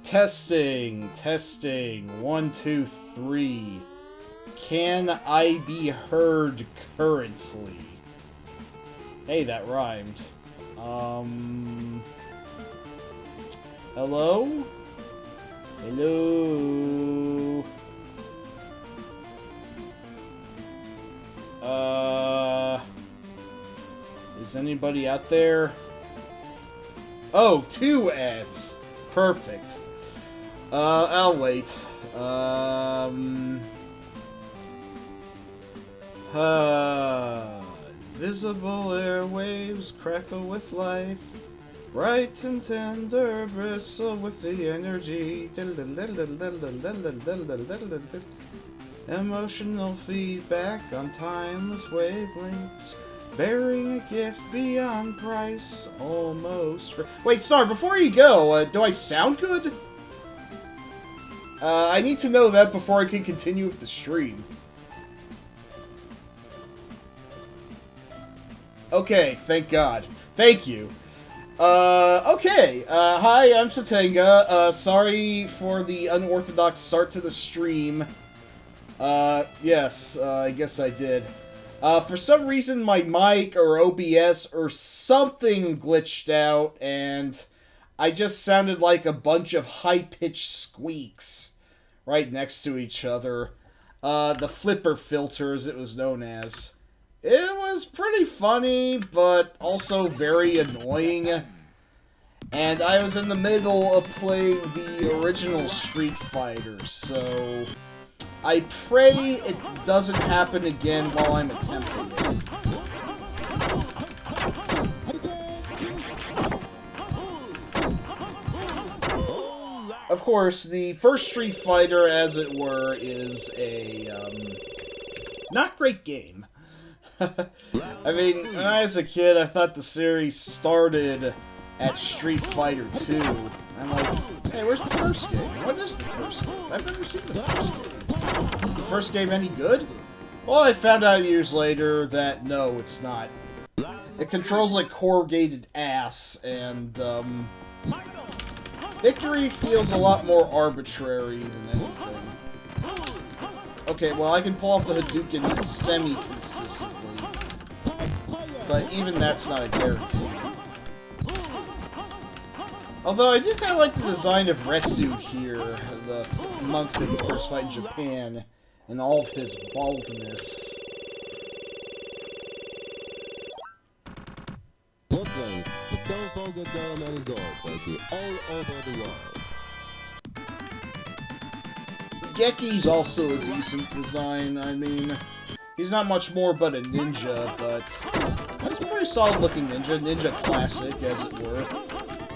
Testing. 1, 2, 3. Can I be heard currently? Hey, that rhymed. Hello? Hello? Is anybody out there? Oh, 2 ads. Perfect. I'll wait. Visible airwaves crackle with life. Bright and tender bristle with the energy. Emotional feedback on timeless wavelengths. Bearing a gift beyond price. Almost. Wait, Star, before you go, do I sound good? I need to know that before I can continue with the stream. Okay, thank God. Thank you. Okay. Hi, I'm Sotenga. Sorry for the unorthodox start to the stream. Yes, I guess I did. For some reason, my mic or OBS or something glitched out, and I just sounded like a bunch of high-pitched squeaks right next to each other. The flipper filter, as it was known as. It was pretty funny, but also very annoying. And I was in the middle of playing the original Street Fighter, so I pray it doesn't happen again while I'm attempting it. Of course, the first Street Fighter, as it were, is a not great game. I mean, when I was a kid, I thought the series started at Street Fighter 2. I'm like, hey, where's the first game? What is the first game? I've never seen the first game. Is the first game any good? Well, I found out years later that no, it's not. It controls like corrugated ass, and victory feels a lot more arbitrary than anything. Okay, well, I can pull off the Hadouken semi-consistently. But even that's not a guarantee. Although I do kind of like the design of Retsu here, the monk that you first fight in Japan, and all of his baldness. Brooklyn, but don't forget down and go, baby, all over the world. Geki's also a decent design. I mean, he's not much more but a ninja, but he's a pretty solid-looking ninja. Ninja classic, as it were.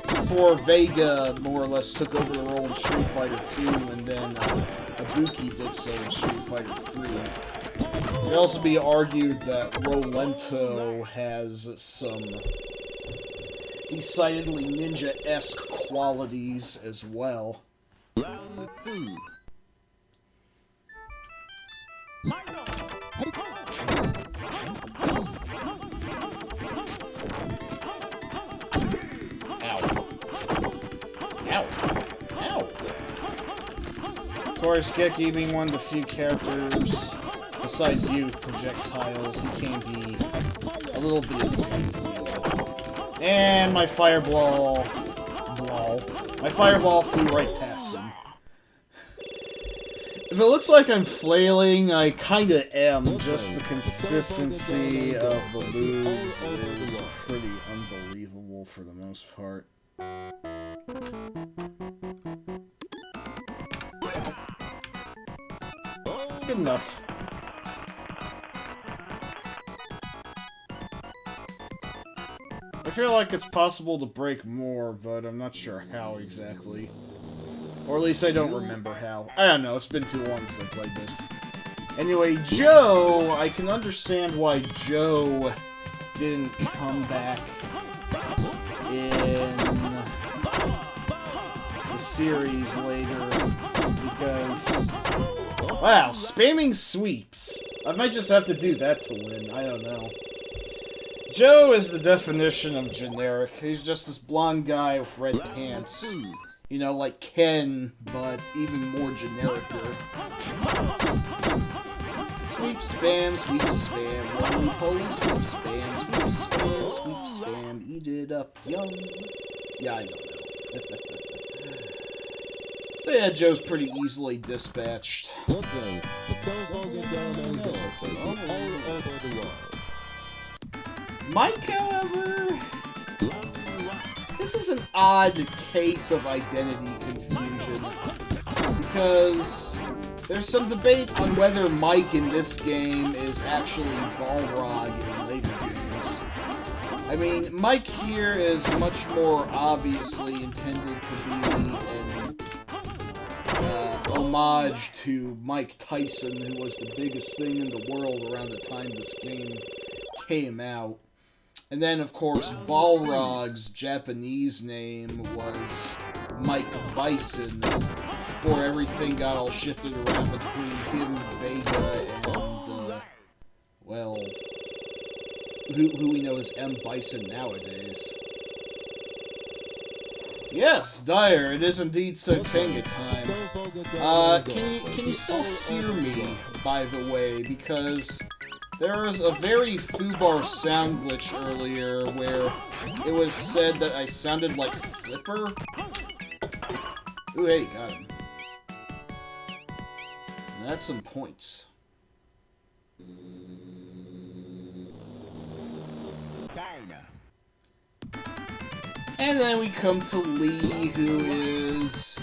Before Vega more or less took over the role in Street Fighter 2, and then Ibuki did so in Street Fighter 3. It could also be argued that Rolento has some decidedly ninja-esque qualities as well. Of course, Geki being one of the few characters, besides you, projectiles, he can be a little bit annoying to deal with. And my fireball flew right past him. If it looks like I'm flailing, I kinda am. Just the consistency of the moves is pretty unbelievable for the most part. Good enough. I feel like it's possible to break more, but I'm not sure how exactly. Or at least I don't remember how. I don't know, it's been too long since I played this. Anyway, Joe, I can understand why Joe didn't come back in the series later, because... Wow, spamming sweeps. I might just have to do that to win, I don't know. Joe is the definition of generic. He's just this blonde guy with red pants. You know, like Ken, but even more genericer. Sweep spam, sweep spam, roly poly, sweep spam, sweep spam, sweep spam, eat it up, yum. Yeah, I don't know. So yeah, Joe's pretty easily dispatched. Okay, but don't forget down and go, baby, all over the world. Mike, however, this is an odd case of identity confusion, because there's some debate on whether Mike in this game is actually Balrog in later games. I mean, Mike here is much more obviously intended to be an homage to Mike Tyson, who was the biggest thing in the world around the time this game came out. And then, of course, Balrog's Japanese name was Mike Bison, before everything got all shifted around between him, Vega, and, well, who we know as M. Bison nowadays. Yes, Dyer, it is indeed Sotenga time. Can you still hear me, by the way, because there was a very foobar sound glitch earlier where it was said that I sounded like Flipper. Ooh, hey, got him. That's some points. And then we come to Lee, who is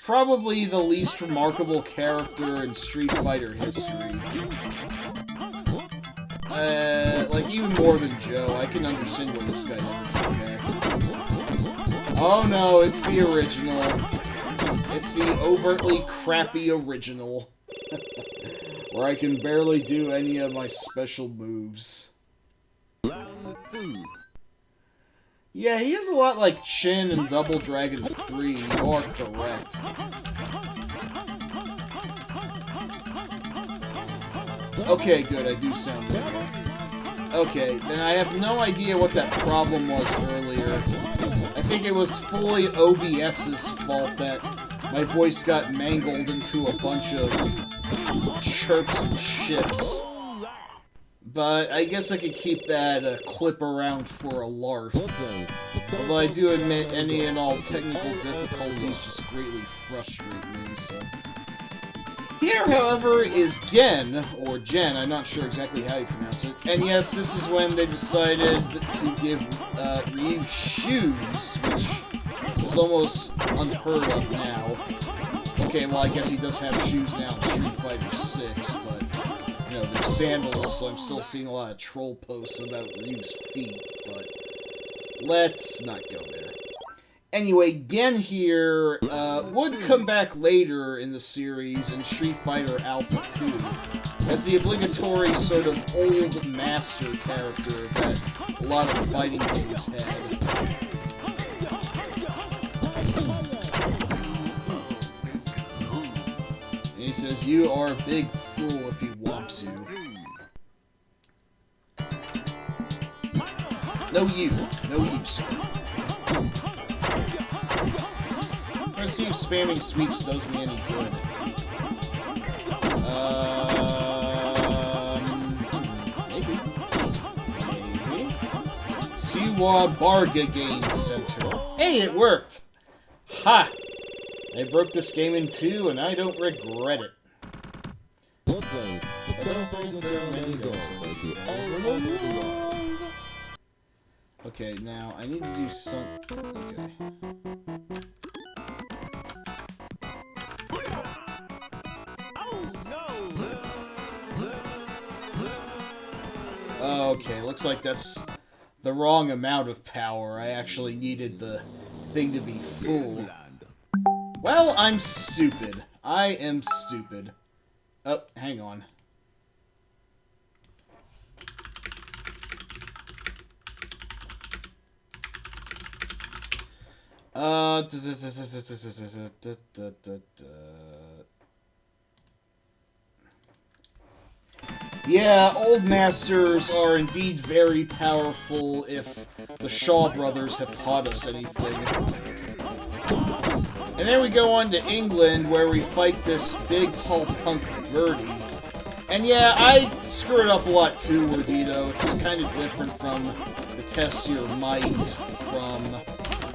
probably the least remarkable character in Street Fighter history. Like, even more than Joe. I can understand why this guy never came back. Oh no, it's the original. It's the overtly crappy original. Where I can barely do any of my special moves. Yeah, he is a lot like Chin in Double Dragon 3. You are correct. Okay, good, I do sound better. Okay, then I have no idea what that problem was earlier. I think it was fully OBS's fault that my voice got mangled into a bunch of chirps and ships. But I guess I could keep that clip around for a larf. Although I do admit any and all technical difficulties just greatly frustrate me, so... Here, however, is Gen, or Jen, I'm not sure exactly how you pronounce it. And yes, this is when they decided to give Ryu shoes, which is almost unheard of now. Okay, well, I guess he does have shoes now in Street Fighter 6, but, you know, they're sandals, so I'm still seeing a lot of troll posts about Ryu's feet, but let's not go there. Anyway, Gen here would come back later in the series in Street Fighter Alpha 2 as the obligatory sort of old master character that a lot of fighting games had. And he says, "You are a big fool if he whomps you." No you, sir. Let's see if spamming sweeps does me any good. Maybe. Siwa Barga Game Center. Hey, it worked! Ha! I broke this game in two, and I don't regret it. Okay, now I need to do some... Okay. Okay, looks like that's the wrong amount of power. I actually needed the thing to be full. Well, I'm stupid. I am stupid. Oh, hang on. Yeah, old masters are indeed very powerful if the Shaw brothers have taught us anything. And then we go on to England, where we fight this big, tall punk Birdie. And yeah, I screw it up a lot too, Wardito. It's kind of different from the Test Your Might from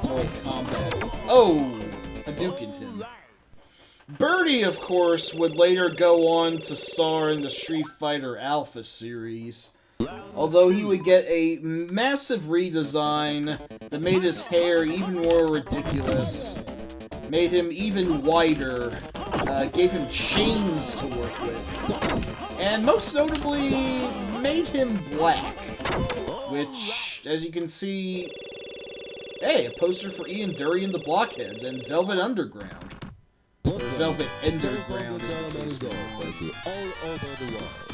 Mortal Kombat. Oh! Hadoukened him. Birdie, of course, would later go on to star in the Street Fighter Alpha series. Although he would get a massive redesign that made his hair even more ridiculous, made him even wider, gave him chains to work with, and most notably, made him black. Which, as you can see, hey, a poster for Ian Dury and the Blockheads and Velvet Underground. Or Velvet Enderground is the case all over the world.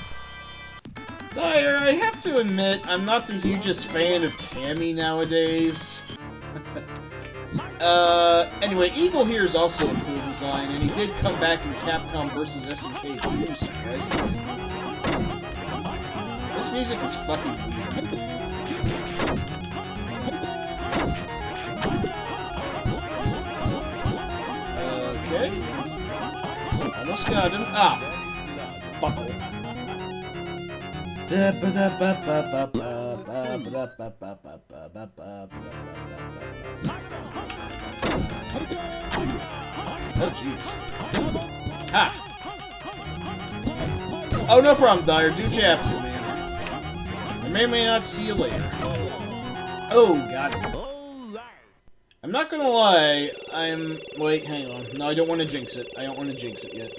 Dyer, I have to admit, I'm not the hugest fan of Cammy nowadays. Anyway, Eagle here is also a cool design, and he did come back in Capcom vs. SNK 2, surprisingly. This music is fucking weird. Okay. Almost got him. Ah! Buckle. Oh, jeez. Ha! Oh, no problem, Dyer. Do what you have to, man. I may or may not see you later. Oh, got it. I'm not gonna lie, wait, hang on. No, I don't want to jinx it. I don't want to jinx it yet.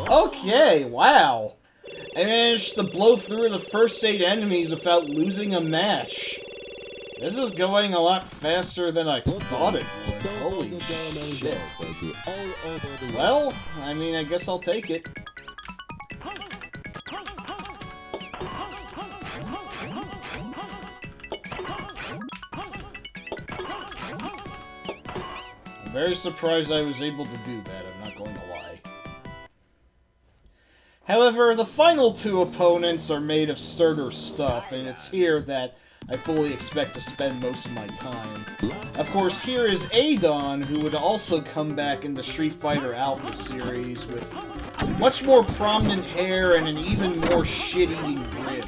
Okay, wow. I managed to blow through the first 8 enemies without losing a match. This is going a lot faster than I thought it would. Holy shit. Well, I mean, I guess I'll take it. I'm very surprised I was able to do that, I'm not going to lie. However, the final 2 opponents are made of sterner stuff, and it's here that I fully expect to spend most of my time. Of course, here is Adon, who would also come back in the Street Fighter Alpha series with much more prominent hair and an even more shit-eating grin.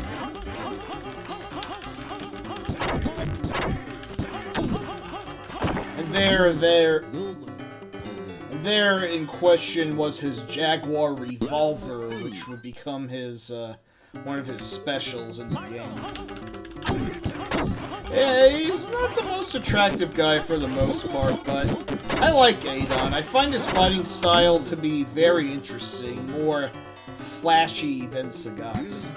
And there in question was his Jaguar revolver, which would become his, one of his specials in the game. Yeah, he's not the most attractive guy for the most part, but I like Adon. I find his fighting style to be very interesting, more flashy than Sagat's.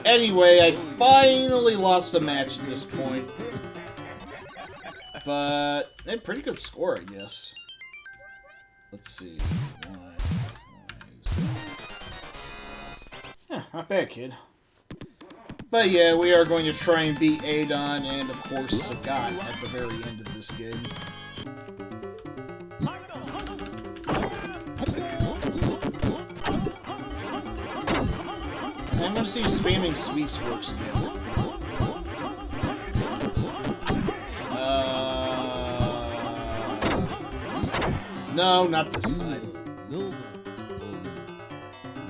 Anyway, I finally lost a match at this point. But, a pretty good score, I guess. Let's see. Not bad, kid. But yeah, we are going to try and beat Adon and, of course, Sagat at the very end of this game. I'm going to see if spamming sweeps works again. No, not this time.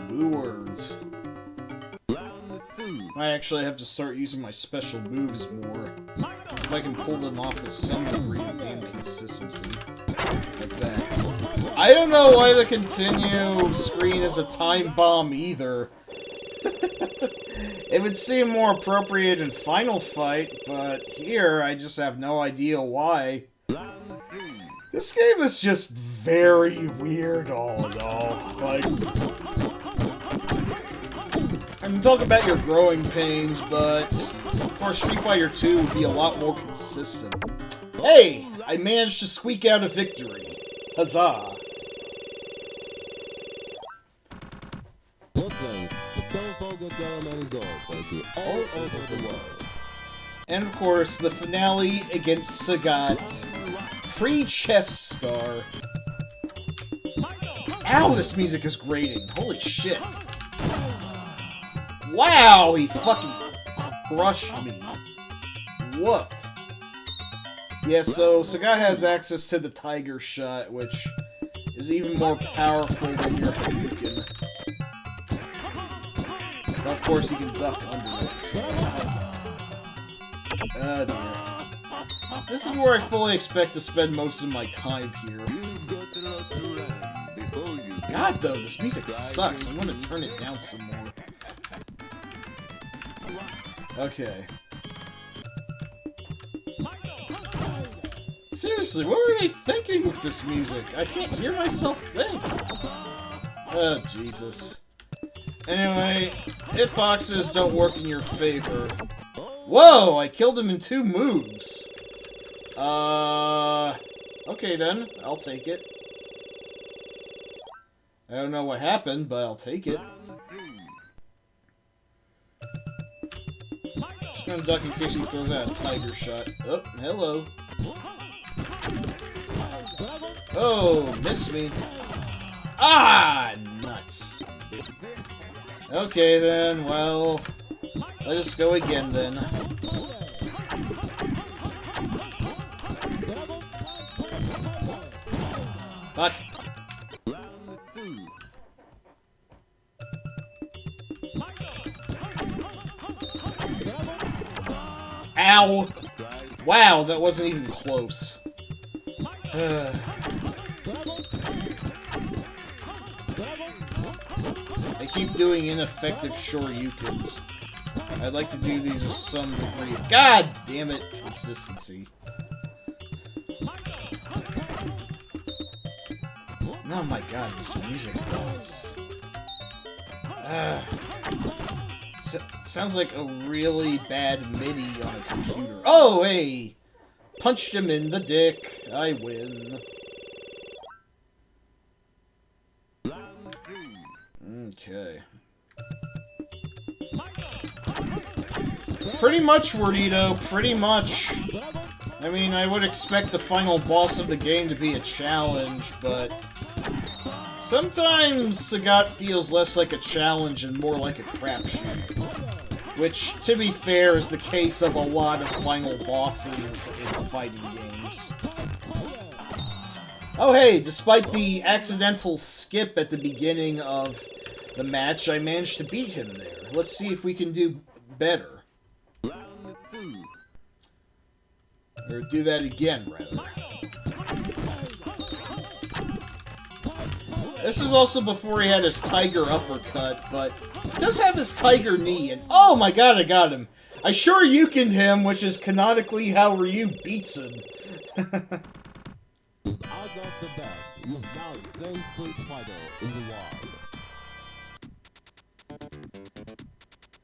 Woo words. I actually have to start using my special moves more. If I can pull them off with some degree of damn consistency. Like that. I don't know why the continue screen is a time bomb either. It would seem more appropriate in Final Fight, but here I just have no idea why. This game is just very weird all in all. Like, I mean, talk about your growing pains, but of course Street Fighter 2 would be a lot more consistent. Hey! I managed to squeak out a victory. Huzzah! All over the world. And of course, the finale against Sagat. Pre-chest star. Ow, this music is grating. Holy shit. Wow, he fucking crushed me. Woof. Yeah, so Sagat has access to the Tiger Shot, which is even more powerful than your Hadouken. But of course, you can duck under it, so... Oh dear. This is where I fully expect to spend most of my time here. God, though, this music sucks. I'm gonna turn it down some more. Okay. Seriously, what were they thinking with this music? I can't hear myself think. Oh, Jesus. Anyway, hitboxes don't work in your favor. Whoa! I killed him in 2 moves. Okay then. I'll take it. I don't know what happened, but I'll take it. Just gonna duck in case he throws out a Tiger Shot. Oh, hello. Oh, missed me. Ah, nuts. Okay then, well, let us go again then. Fuck. Ow! Wow, that wasn't even close. I keep doing ineffective Shoryukens. I'd like to do these with some degree of... God damn it! Consistency. Oh my god, this music does. Sounds like a really bad MIDI on a computer. Oh, hey! Punched him in the dick. I win. Okay. Pretty much, Wordito. Pretty much. I mean, I would expect the final boss of the game to be a challenge, but... sometimes Sagat feels less like a challenge and more like a crapshoot. Which, to be fair, is the case of a lot of final bosses in fighting games. Oh hey, despite the accidental skip at the beginning of the match, I managed to beat him there. Let's see if we can do better. Or do that again, rather. This is also before he had his Tiger Uppercut, but he does have his Tiger Knee, and oh my god, I got him! I Shoryukened him, which is canonically how Ryu beats him.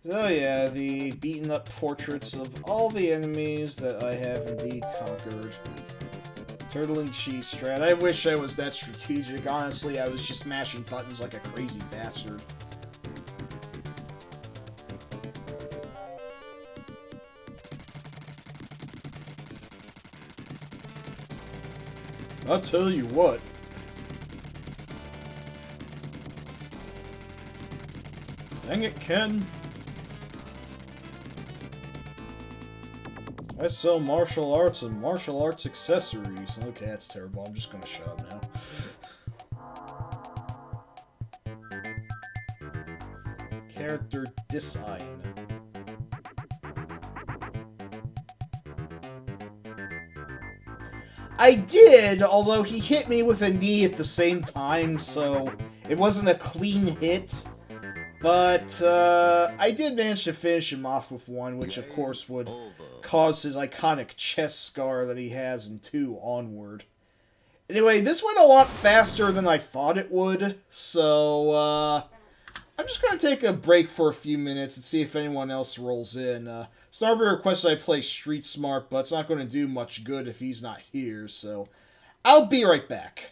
So yeah, the beaten up portraits of all the enemies that I have indeed conquered. Turtling cheese strat. I wish I was that strategic. Honestly, I was just mashing buttons like a crazy bastard. I'll tell you what. Dang it, Ken. I sell martial arts and martial arts accessories. Okay, that's terrible. I'm just gonna shut up now. Character Disign. I did, although he hit me with a knee at the same time, so it wasn't a clean hit. But I did manage to finish him off with one, which of course would cause his iconic chest scar that he has in 2 onward. Anyway, this went a lot faster than I thought it would, so I'm just going to take a break for a few minutes and see if anyone else rolls in. Snarby requests I play Street Smart, but it's not going to do much good if he's not here, so I'll be right back.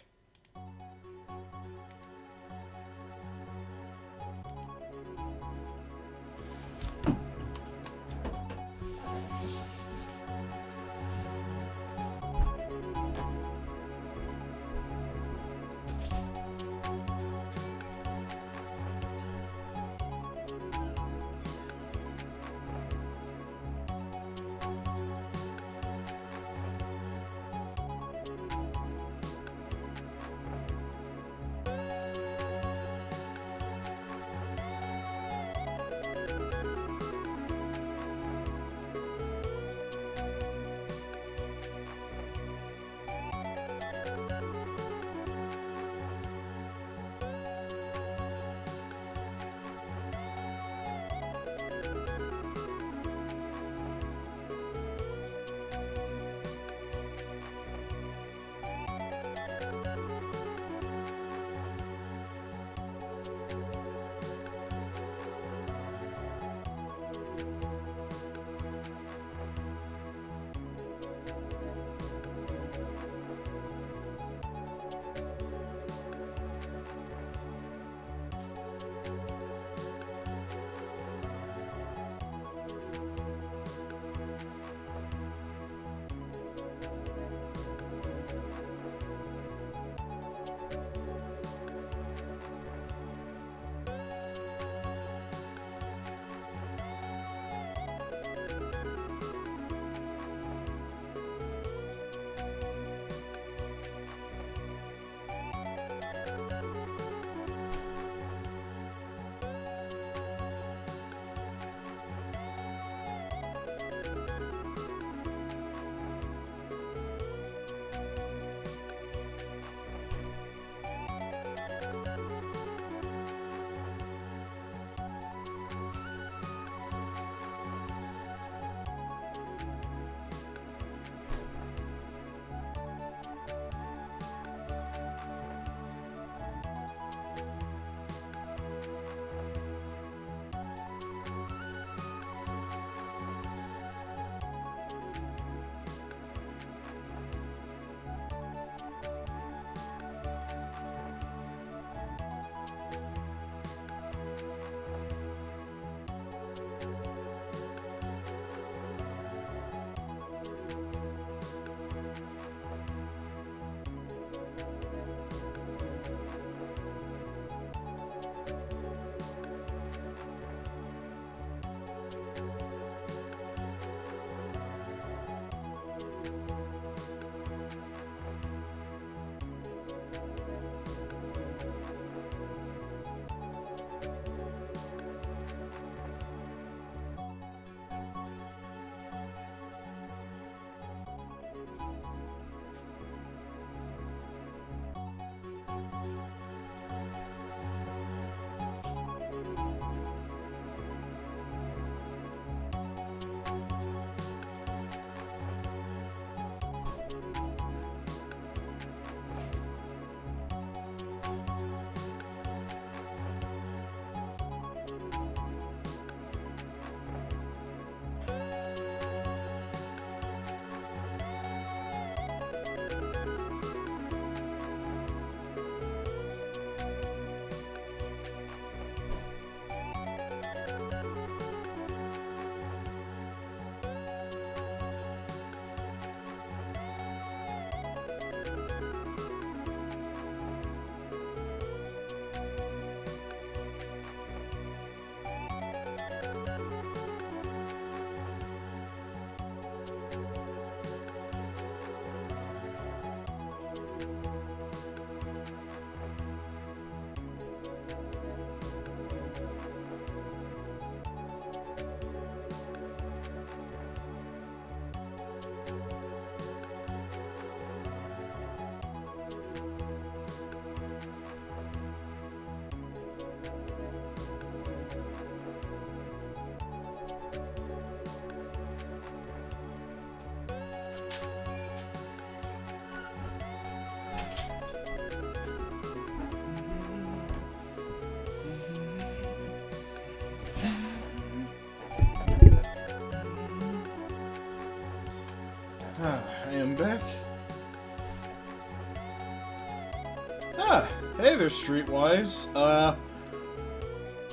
Ah, hey there, Streetwise.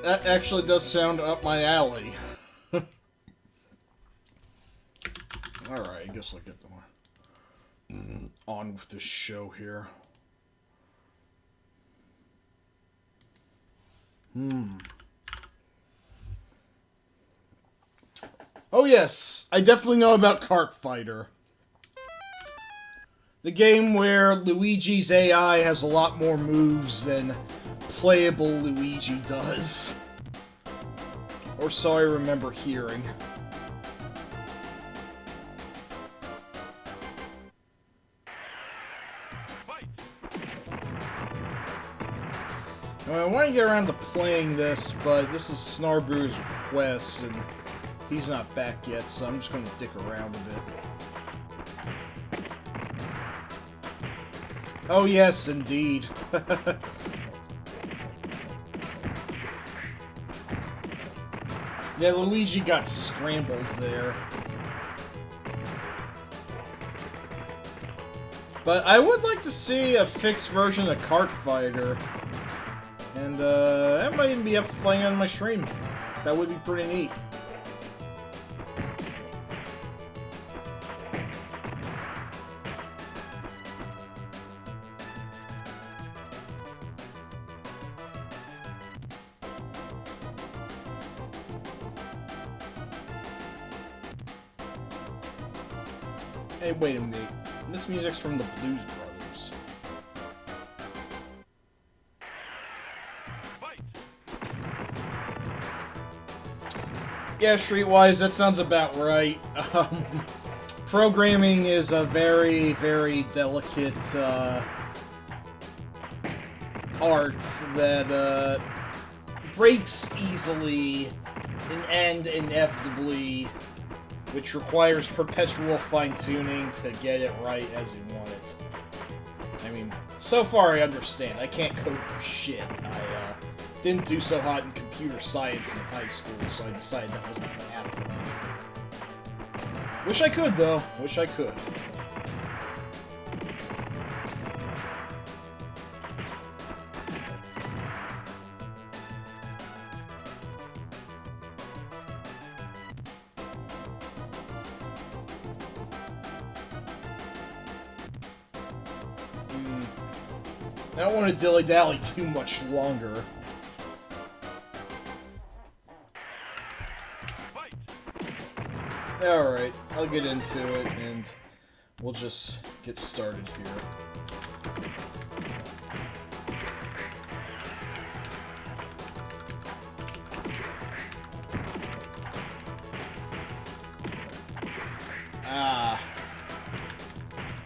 That actually does sound up my alley. Alright, I guess I'll get on with this show here. Oh yes, I definitely know about Kart Fighter. The game where Luigi's AI has a lot more moves than playable Luigi does. Or so I remember hearing. Now, I want to get around to playing this, but this is Snarbrew's request, and he's not back yet, so I'm just going to dick around a bit. Oh yes, indeed. Yeah, Luigi got scrambled there. But I would like to see a fixed version of Kart Fighter. And, that might even be up for playing on my stream. That would be pretty neat. Hey, wait a minute. This music's from the Blues Brothers. Yeah, Streetwise, that sounds about right. Programming is a very, very delicate, art that, breaks easily and inevitably, which requires perpetual fine-tuning to get it right as you want it. I mean, so far I understand. I can't code for shit. I didn't do so hot in computer science in high school, so I decided that wasn't gonna happen. Wish I could, though. Wish I could. I don't want to dilly-dally too much longer. Alright, I'll get into it, and we'll just get started here.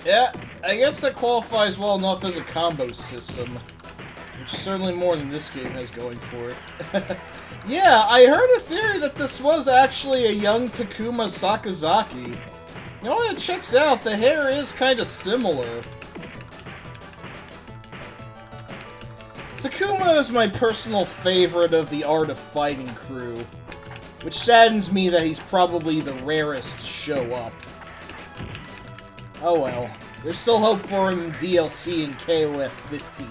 Yeah, I guess that qualifies well enough as a combo system, which is certainly more than this game has going for it. Yeah, I heard a theory that this was actually a young Takuma Sakazaki. You know what, it checks out, the hair is kind of similar. Takuma is my personal favorite of the Art of Fighting crew, which saddens me that he's probably the rarest to show up. Oh well. There's still hope for him in DLC in KOF 15.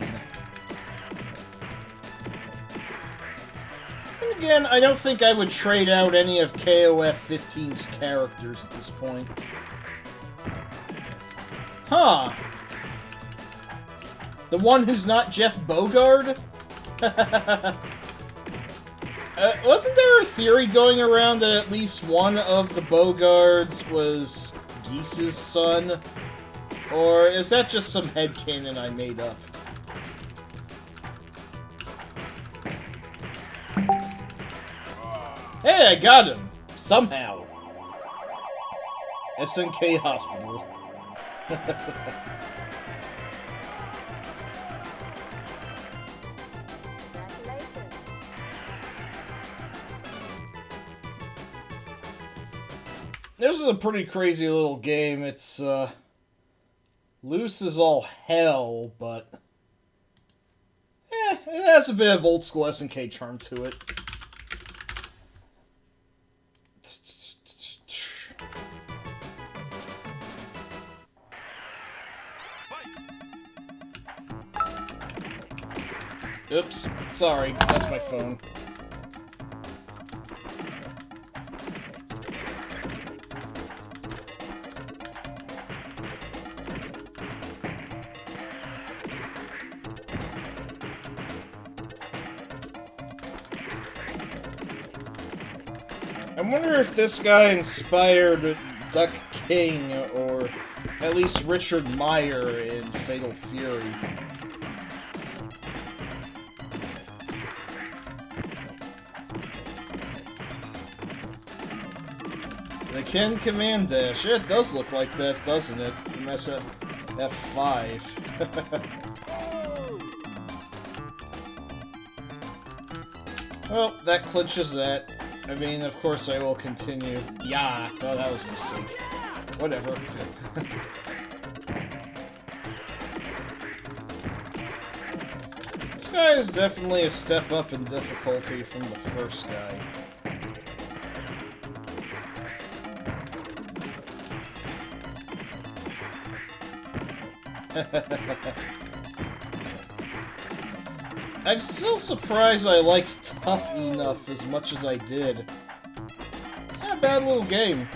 And again, I don't think I would trade out any of KOF 15's characters at this point. Huh. The one who's not Jeff Bogard? Wasn't there a theory going around that at least one of the Bogards was Geese's son? Or is that just some headcanon I made up? Hey, I got him! Somehow! SNK Hospital. This is a pretty crazy little game. It's, loose as all hell, but it has a bit of old school SNK charm to it. Oops. Sorry, that's my phone. I wonder if this guy inspired Duck King, or at least Richard Meyer in Fatal Fury. The Ken Command Dash. Yeah, it does look like that, doesn't it? Mess up F5. Well, that clinches that. I mean, of course I will continue. Yeah, oh, that was a mistake. Whatever. This guy is definitely a step up in difficulty from the first guy. I'm still surprised I liked Tough Enough as much as I did. It's not a bad little game.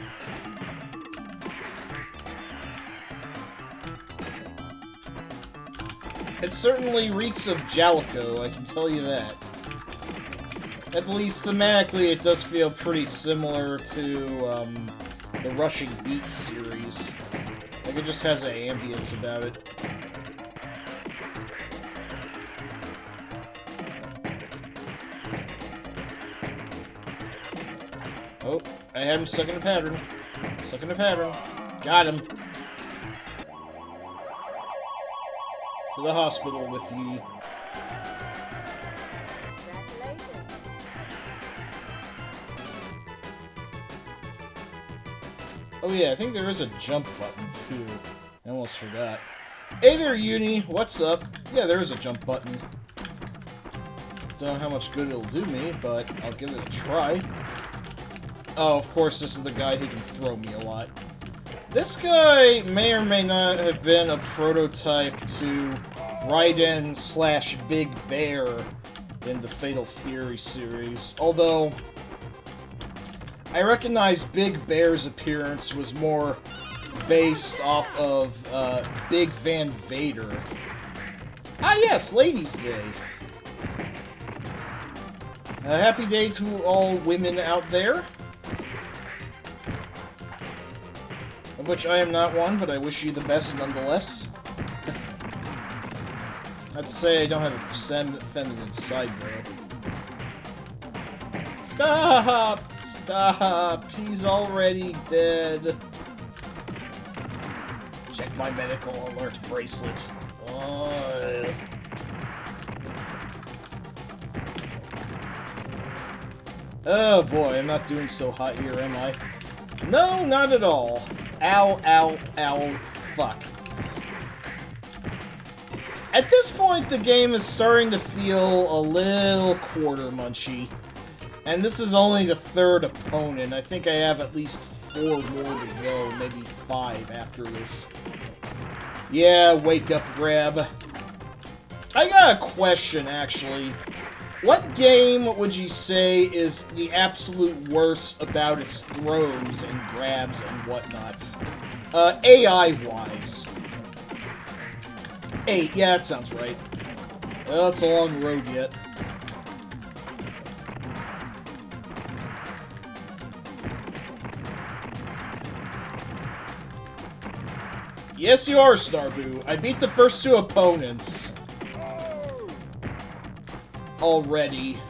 It certainly reeks of Jalico, I can tell you that. At least thematically, it does feel pretty similar to the Rushing Beat series. Like, it just has an ambience about it. Oh, I had him stuck in a pattern. Stuck in a pattern. Got him. To the hospital with ye. Oh yeah, I think there is a jump button too. I almost forgot. Hey there, Uni. What's up? Yeah, there is a jump button. Don't know how much good it'll do me, but I'll give it a try. Oh, of course, this is the guy who can throw me a lot. This guy may or may not have been a prototype to Raiden / Big Bear in the Fatal Fury series. Although, I recognize Big Bear's appearance was more based off of Big Van Vader. Ah yes, Ladies' Day. A happy day to all women out there. Of which I am not one, but I wish you the best nonetheless. I'd say I don't have a feminine side, though. Stop! Stop! He's already dead. Check my medical alert bracelet. Oh. Oh boy, I'm not doing so hot here, am I? No, not at all. Ow, ow, ow, fuck. At this point, the game is starting to feel a little quarter munchy. And this is only the third opponent. I think I have at least 4 more to go, maybe 5 after this. Yeah, wake up, grab. I got a question, actually. What game would you say is the absolute worst about its throws and grabs and whatnot? AI-wise. 8, yeah, that sounds right. Well, it's a long road yet. Yes, you are, Starboo. I beat the first 2 opponents. Already.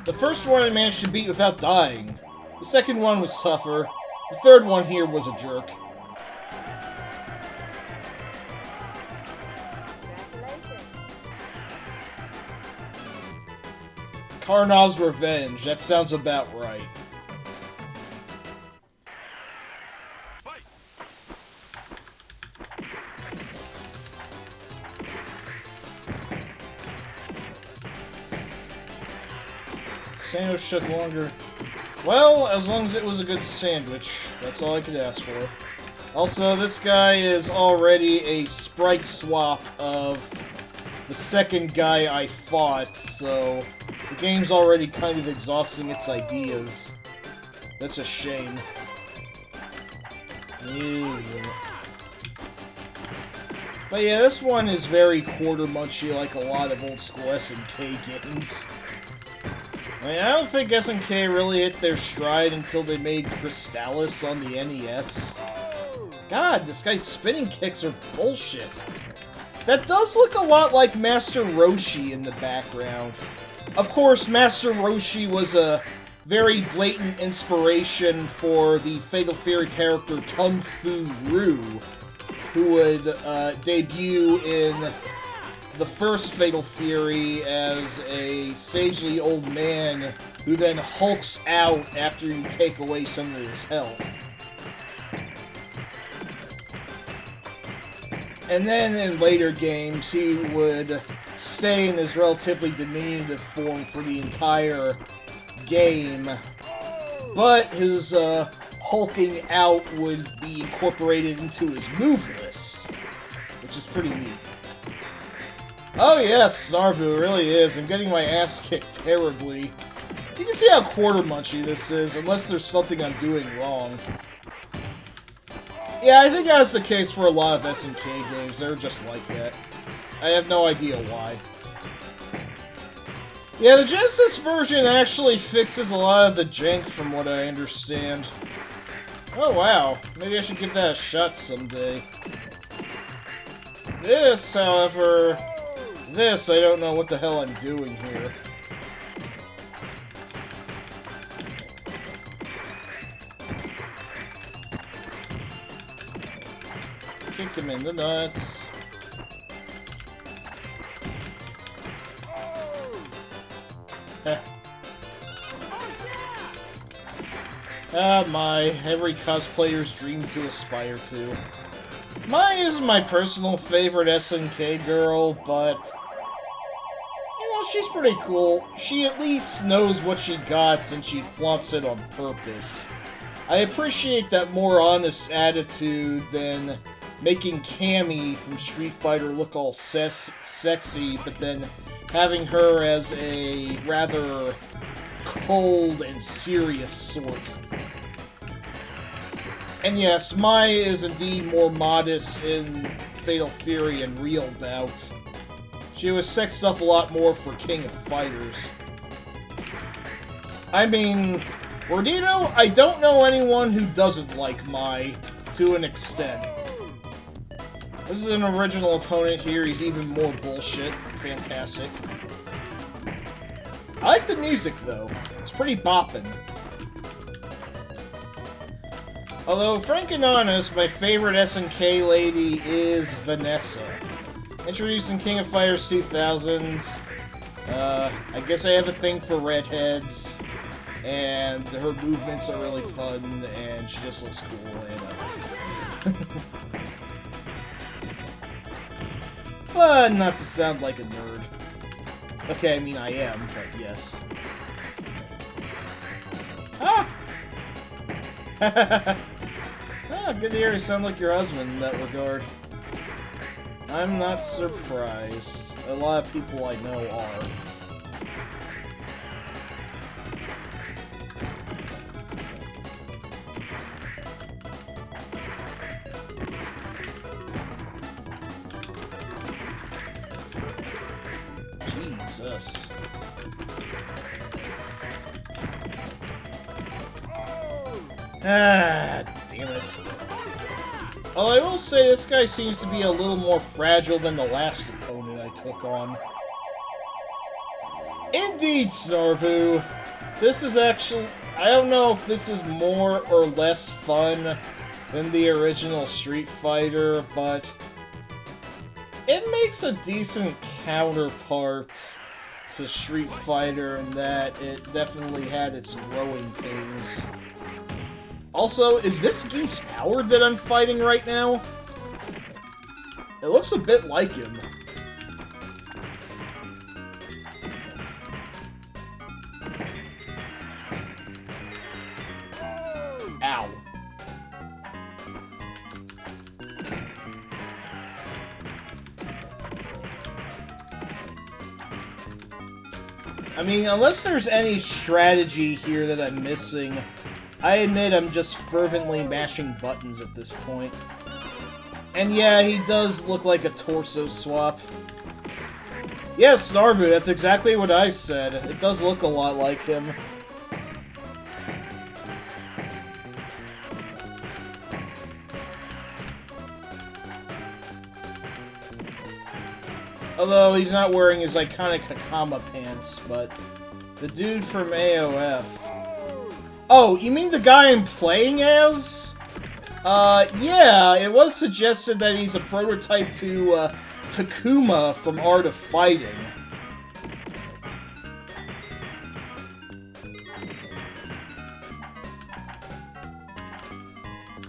The first one I managed to beat without dying. The second one was tougher. The third one here was a jerk. Karnav's Revenge. That sounds about right. Sandwich took longer. Well, as long as it was a good sandwich. That's all I could ask for. Also, this guy is already a sprite swap of the second guy I fought, so the game's already kind of exhausting its ideas. That's a shame. Ew. But yeah, this one is very quarter-munchy like a lot of old-school SNK games. I mean, I don't think SNK really hit their stride until they made Crystallis on the NES. God, this guy's spinning kicks are bullshit. That does look a lot like Master Roshi in the background. Of course, Master Roshi was a very blatant inspiration for the Fatal Fury character Tung Fu Ryu, who would debut in the first Fatal Fury as a sagely old man who then hulks out after you take away some of his health. And then in later games, he would stay in his relatively diminutive form for the entire game, but his hulking out would be incorporated into his move list, which is pretty neat. Oh yes, Snarvu really is. I'm getting my ass kicked terribly. You can see how quarter-munchy this is, unless there's something I'm doing wrong. Yeah, I think that's the case for a lot of SNK games. They're just like that. I have no idea why. Yeah, the Genesis version actually fixes a lot of the jank from what I understand. Oh wow, maybe I should give that a shot someday. This, however... This, I don't know what the hell I'm doing here. Kick him in the nuts. Heh. Ah, my. Every cosplayer's dream to aspire to. Mai isn't my personal favorite SNK girl, but... You know, she's pretty cool. She at least knows what she got and she flaunts it on purpose. I appreciate that more honest attitude than making Cammy from Street Fighter look all sexy, but then having her as a rather cold and serious sort. And yes, Mai is indeed more modest in Fatal Fury and real bouts. She was sexed up a lot more for King of Fighters. I mean, Gordito, I don't know anyone who doesn't like Mai, to an extent. This is an original opponent here, he's even more bullshit. Fantastic. I like the music, though. It's pretty boppin'. Although, frank and honest, my favorite SNK lady is Vanessa. Introduced in King of Fighters 2000, I guess I have a thing for redheads, and her movements are really fun, and she just looks cool, and, But not to sound like a nerd. Okay, I mean I am, but yes. Ah! Ah, good to hear you sound like your husband in that regard. I'm not surprised. A lot of people I know are. Jesus. Ah, damn it. Although I will say this guy seems to be a little more fragile than the last opponent I took on. Indeed, Snarvu. This is actually... I don't know if this is more or less fun than the original Street Fighter, but... it makes a decent counterpart to Street Fighter in that it definitely had its growing pains. Also, is this Geese Howard that I'm fighting right now? It looks a bit like him. Ow. I mean, unless there's any strategy here that I'm missing, I admit I'm just fervently mashing buttons at this point. And yeah, he does look like a torso swap. Yes, Narbu, that's exactly what I said. It does look a lot like him. Although he's not wearing his iconic Hakama pants, but the dude from AOF. Oh, you mean the guy I'm playing as? Yeah, it was suggested that he's a prototype to, Takuma from Art of Fighting.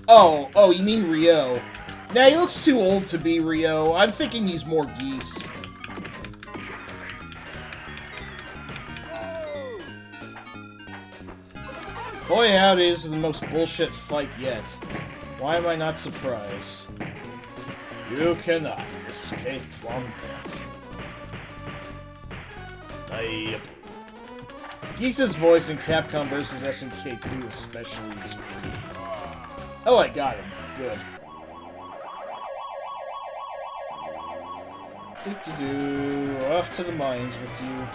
Oh, you mean Ryo. Nah, he looks too old to be Ryo. I'm thinking he's more Geese. Boy howdy, this is the most bullshit fight yet. Why am I not surprised? You cannot escape from this. Geese's voice in Capcom vs. SNK 2 especially is great. Oh, I got him. Good. Off to the mines with you.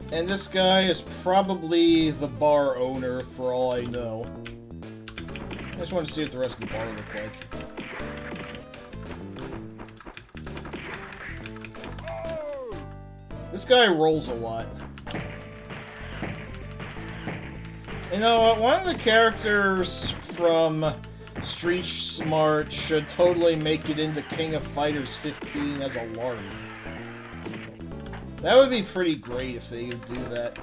And this guy is probably the bar owner, for all I know. I just want to see what the rest of the bar look like. This guy rolls a lot. You know what? One of the characters from Street Smart should totally make it into King of Fighters 15 as a lark. That would be pretty great if they could do that.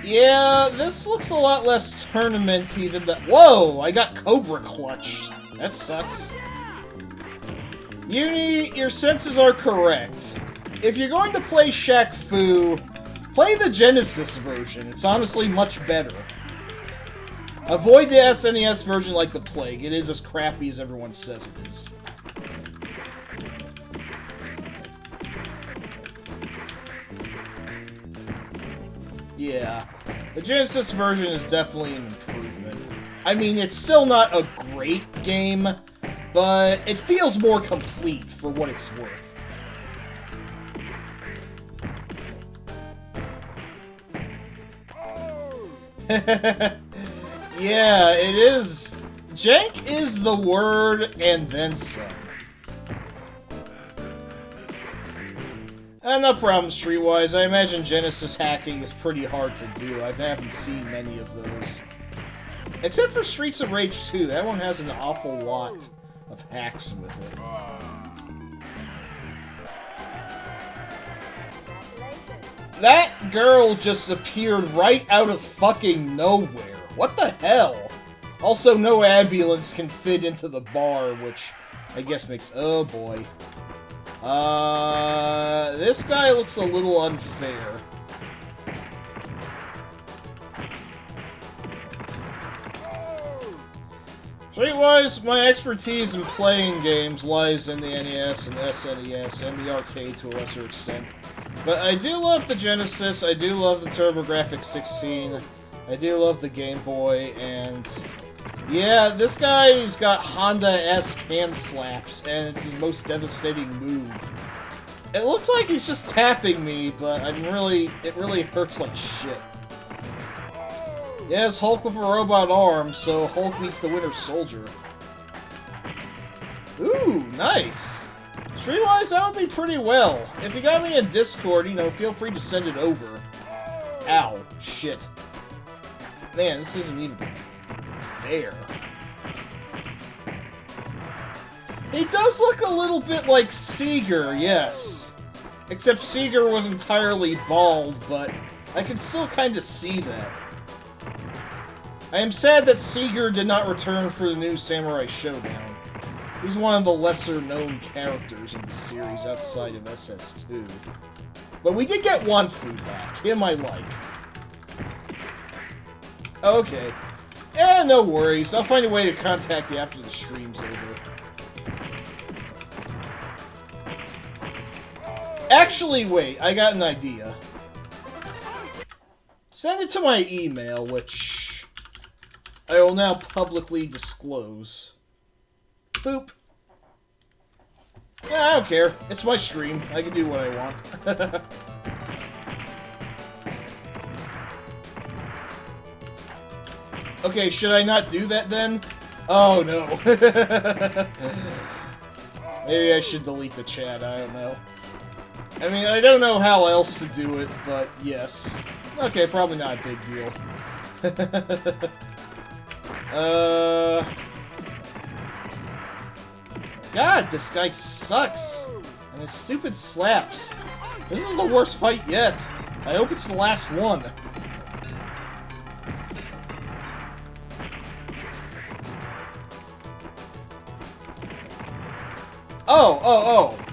Yeah, this looks a lot less tournament-y than the— Whoa! I got Cobra clutched. That sucks. Uni, your senses are correct. If you're going to play Shaq Fu, play the Genesis version. It's honestly much better. Avoid the SNES version like the plague. It is as crappy as everyone says it is. Yeah. The Genesis version is definitely an improvement. I mean, it's still not a great game, but it feels more complete for what it's worth. Yeah, it is. Jank is the word, and then some. No problem, Streetwise. I imagine Genesis hacking is pretty hard to do. I haven't seen many of those. Except for Streets of Rage 2. That one has an awful lot of hacks with it. That girl just appeared right out of fucking nowhere. What the hell? Also, no ambulance can fit into the bar, which I guess makes— oh boy. This guy looks a little unfair. Streetwise, my expertise in playing games lies in the NES and SNES and the arcade to a lesser extent. But I do love the Genesis, I do love the TurboGrafx 16, I do love the Game Boy, and yeah, this guy's got Honda-esque hand slaps, and it's his most devastating move. It looks like he's just tapping me, but it really hurts like shit. Yes, Hulk with a robot arm, so Hulk meets the Winter Soldier. Ooh, nice! Streetwise, that would be pretty well. If you got me in Discord, you know, feel free to send it over. Ow. Shit. Man, this isn't even fair. He does look a little bit like Seeger, yes. Except Seeger was entirely bald, but I can still kind of see that. I am sad that Seeger did not return for the new Samurai Showdown. He's one of the lesser-known characters in the series outside of SS2. But we did get Wanfu back. Him I like. Okay. No worries. I'll find a way to contact you after the stream's over. Actually, wait. I got an idea. Send it to my email, which I will now publicly disclose. Boop. Yeah, I don't care. It's my stream. I can do what I want. Okay, should I not do that then? Oh, no. Maybe I should delete the chat, I don't know. I mean, I don't know how else to do it, but yes. Okay, probably not a big deal. God, this guy sucks! And his stupid slaps. This is the worst fight yet. I hope it's the last one.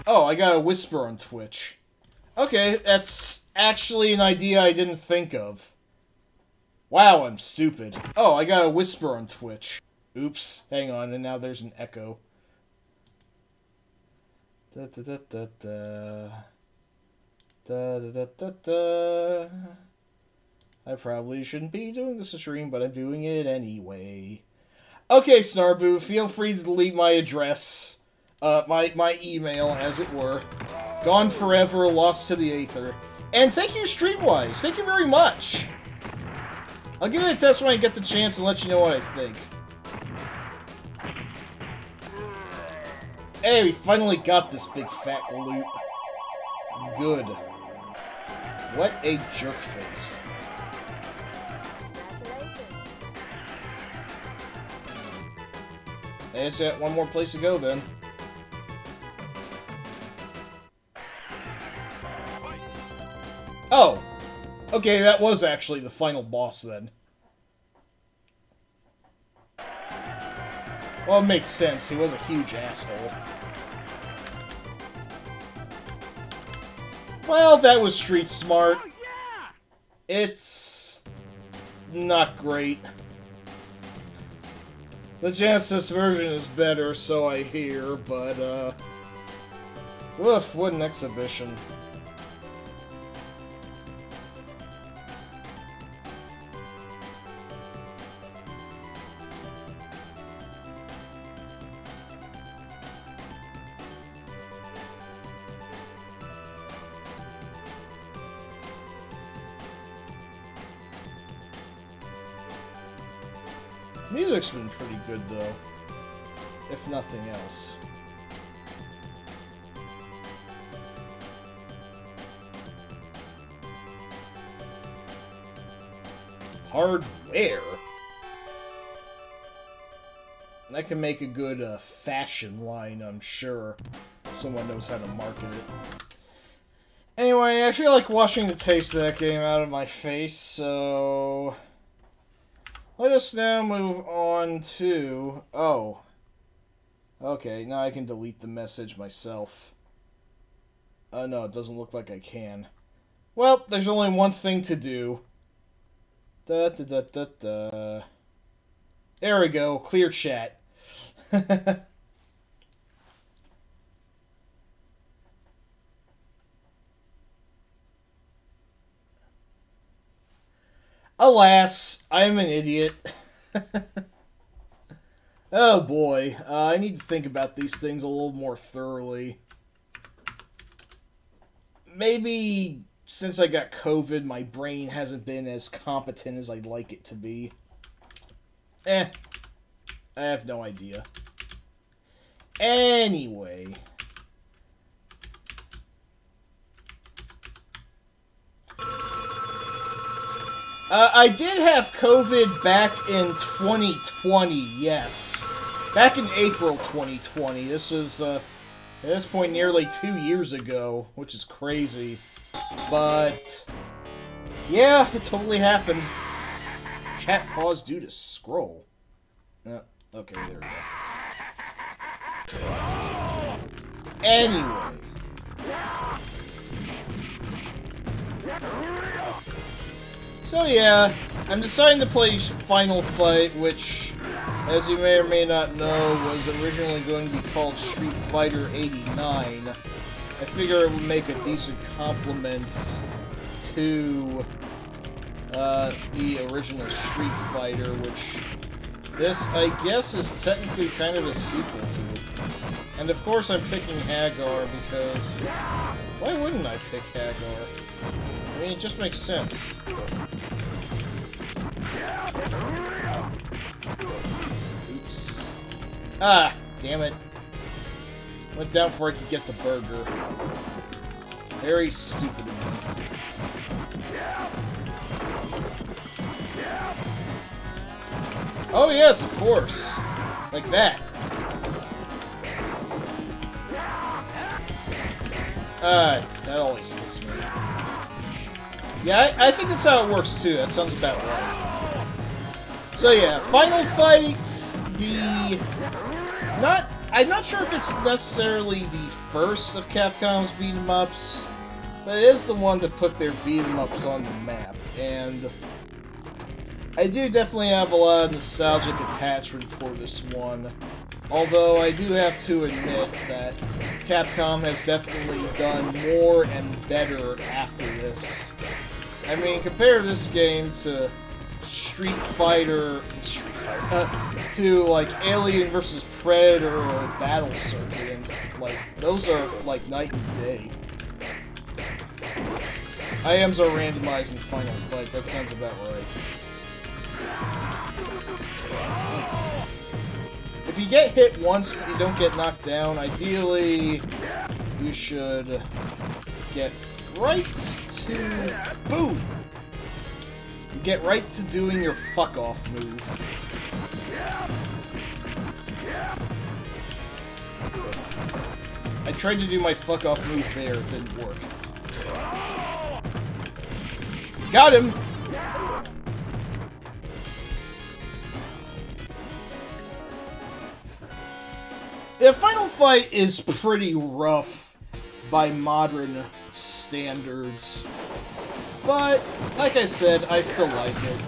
Oh, I got a whisper on Twitch. Okay, that's actually an idea I didn't think of. Wow, I'm stupid. Oh, I got a whisper on Twitch. Oops, hang on, and now there's an echo. Da da da da da. Da da da da da. I probably shouldn't be doing this stream, but I'm doing it anyway. Okay, Snarbu, feel free to delete my address. My email, as it were. Gone forever, lost to the aether. And thank you, Streetwise. Thank you very much. I'll give it a test when I get the chance and let you know what I think. Hey, we finally got this big fat loot. Good. What a jerkface. I just got one more place to go then. Oh! Okay, that was actually the final boss then. Well, it makes sense. He was a huge asshole. Well, that was street smart. It's not great. The Genesis version is better, so I hear, but, woof, what an exhibition. Music's been pretty good, though. If nothing else. Hardware? That can make a good fashion line, I'm sure. Someone knows how to market it. Anyway, I feel like washing the taste of that game out of my face, so... let us now move on to... oh. Okay, now I can delete the message myself. No, it doesn't look like I can. Well, there's only one thing to do. Da da da da da. There we go, clear chat. Alas, I'm an idiot. Oh boy, I need to think about these things a little more thoroughly. Maybe since I got COVID, my brain hasn't been as competent as I'd like it to be. I have no idea. Anyway. I did have COVID back in 2020, yes. Back in April 2020. This was, at this point, nearly 2 years ago, which is crazy. But, yeah, it totally happened. Chat pause due to scroll. Okay, there we go. Anyway. So yeah, I'm deciding to play Final Fight, which, as you may or may not know, was originally going to be called Street Fighter 89. I figure it would make a decent complement to the original Street Fighter, which this, I guess, is technically kind of a sequel to. And of course I'm picking Hagar because why wouldn't I pick Hagar? I mean, it just makes sense. Oops. Ah, damn it. Went down before I could get the burger. Very stupid of me. Oh yes, of course. Like that. That always hits me. Yeah, I think that's how it works too. That sounds about right. So yeah, Final Fight, I'm not sure if it's necessarily the first of Capcom's beat-em-ups, but it is the one that put their beat-em-ups on the map, and I do definitely have a lot of nostalgic attachment for this one. Although I do have to admit that Capcom has definitely done more and better after this. I mean, compare this game to Street Fighter, to like Alien vs. Predator or Battle Circuit, and like those are like night and day. IMs are randomized in Final Fight. That sounds about right. If you get hit once but you don't get knocked down, ideally you should get right to... Boom! Get right to doing your fuck-off move. I tried to do my fuck-off move there, it didn't work. Got him! Yeah, Final Fight is pretty rough by modern standards. But, like I said, I still like it.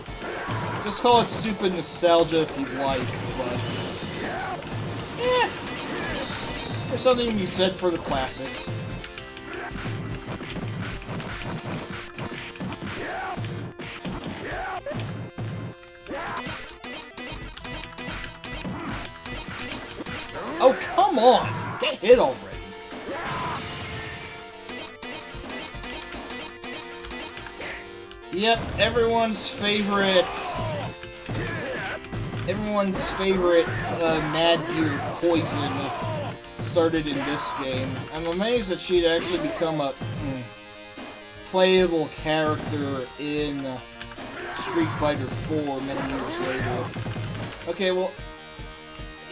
Just call it stupid nostalgia if you like, but... eh. There's something to be said for the classics. Oh, come on! Get hit already! Yep, everyone's favorite Mad Gear Poison started in this game. I'm amazed that she'd actually become a playable character in Street Fighter 4 many years later. Okay, well,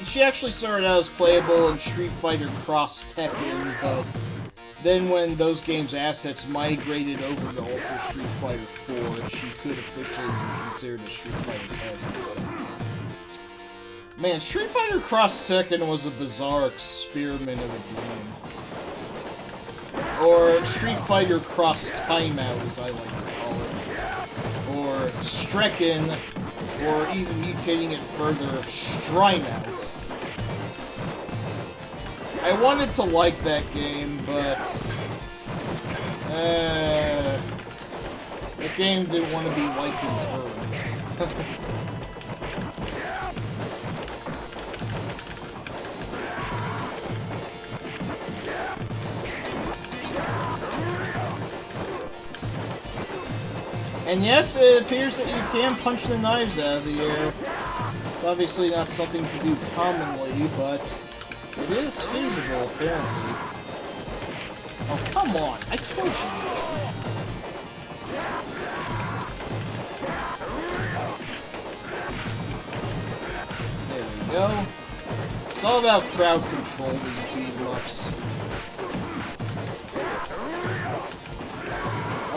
she actually started out as playable in Street Fighter Cross Tekken, but then when those games' assets migrated over to Ultra Street Fighter 4, she could officially be considered a Street Fighter head. Man, Street Fighter Cross Tekken was a bizarre experiment of a game. Or Street Fighter Cross Timeout, as I like to call it. Or Strekken, or even mutating it further, Strimeout. I wanted to like that game, but the game didn't want to be liked in turn. And yes, it appears that you can punch the knives out of the air. It's obviously not something to do commonly, but it is feasible, apparently. Oh, come on! I killed you! There we go. It's all about crowd control, these beat-em-ups.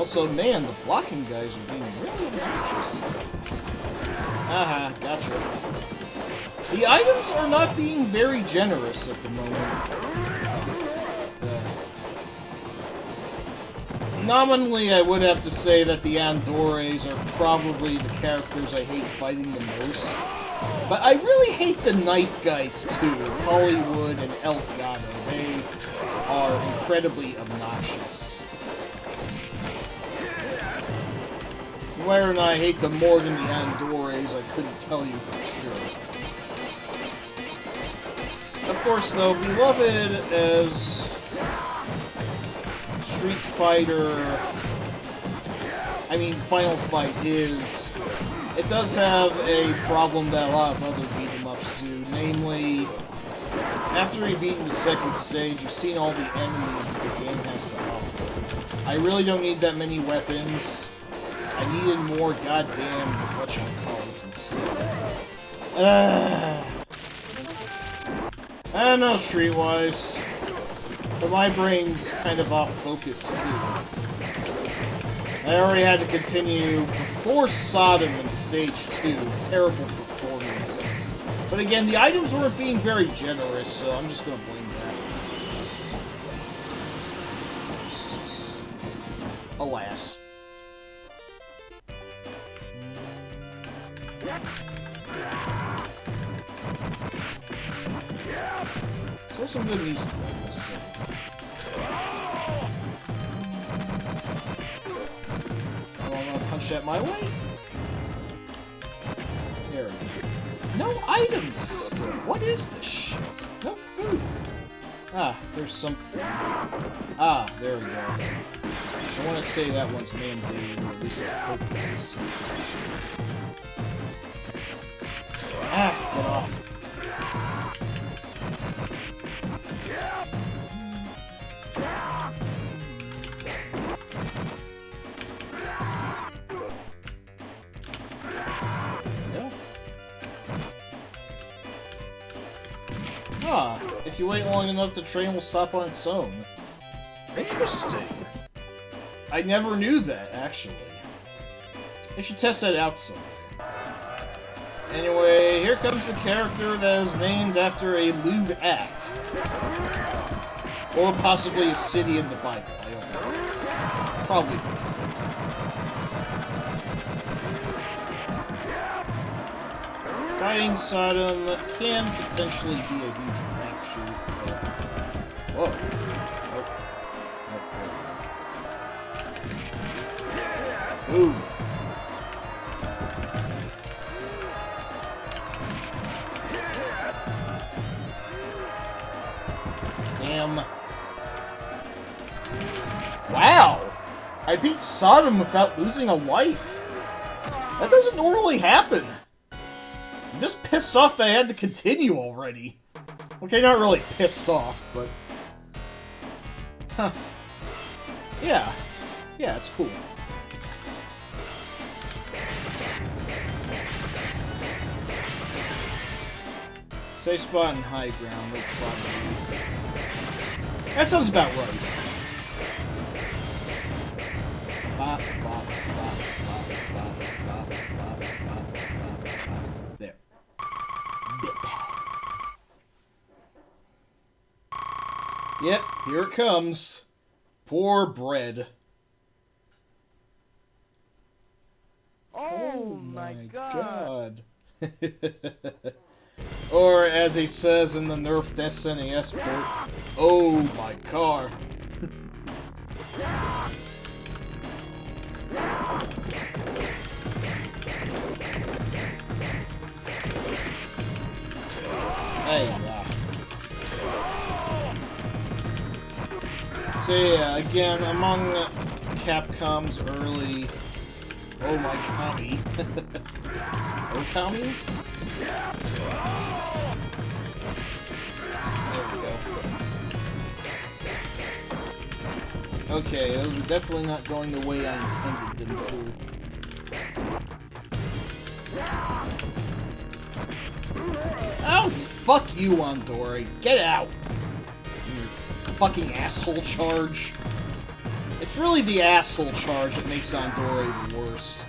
Also, man, the blocking guys are being really obnoxious. Haha, gotcha. The items are not being very generous at the moment. Nominally, I would have to say that the Andores are probably the characters I hate fighting the most. But I really hate the knife guys too, Hollywood and El Gato. They are incredibly obnoxious. Whether or not I hate them more than the Andores, I couldn't tell you for sure. Of course, though, beloved as Street Fighter, Final Fight is, it does have a problem that a lot of other beat-em-ups do, namely, after you've beaten the second stage, you've seen all the enemies that the game has to offer. I really don't need that many weapons. I needed more goddamn whatchamacallits instead. I don't know, Streetwise. But my brain's kind of off focus, too. I already had to continue before Sodom in Stage 2. Terrible performance. But again, the items weren't being very generous, so I'm just gonna blame that. Alas. Still some good music, I must say. Oh, I'm gonna punch that my way? There we go. No items still! What is this shit? No food! Ah, there's some food. Ah, there we go. I want to say that one's mandated, or at least I hope it is. Ah, get off. Ah, if you wait long enough, the train will stop on its own. Interesting. I never knew that, actually. I should test that out someday. Anyway, here comes the character that is named after a lewd act. Or possibly a city in the Bible, I don't know. Probably. Fighting Sodom can potentially be a huge crapshoot. Whoa. Oh. Ooh. Damn. Wow! I beat Sodom without losing a life. That doesn't normally happen. I'm just pissed off that I had to continue already. Okay, not really pissed off, but... Huh. Yeah. Yeah, it's cool. Safe spot and high ground, no problem. That sounds about right. Bop, bop, bop, bop, bop, bop, bop, bop, bop. There. Yep, here it comes. Poor bread. Oh my god. Or, as he says in the nerfed SNES port, oh my car. Hey, yeah. So yeah, again, among Capcom's early... Oh my Kami. Okami? There we go. Okay, those were definitely not going the way I intended them to. Oh, fuck you, Andori. Get out! Your fucking asshole charge. It It's really the asshole charge that makes Andore the worst.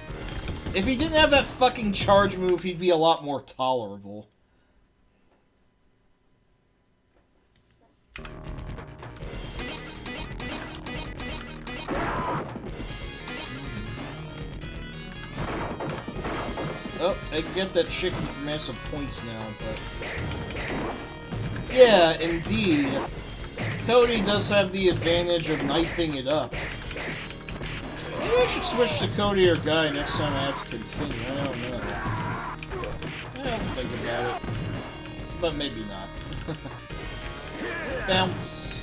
If he didn't have that fucking charge move, he'd be a lot more tolerable. Oh, I can get that chicken for massive points now, but... Yeah, indeed. Cody does have the advantage of knifing it up. Maybe I should switch to Cody or Guy next time I have to continue. I don't know. I'll think about it. But maybe not. Bounce.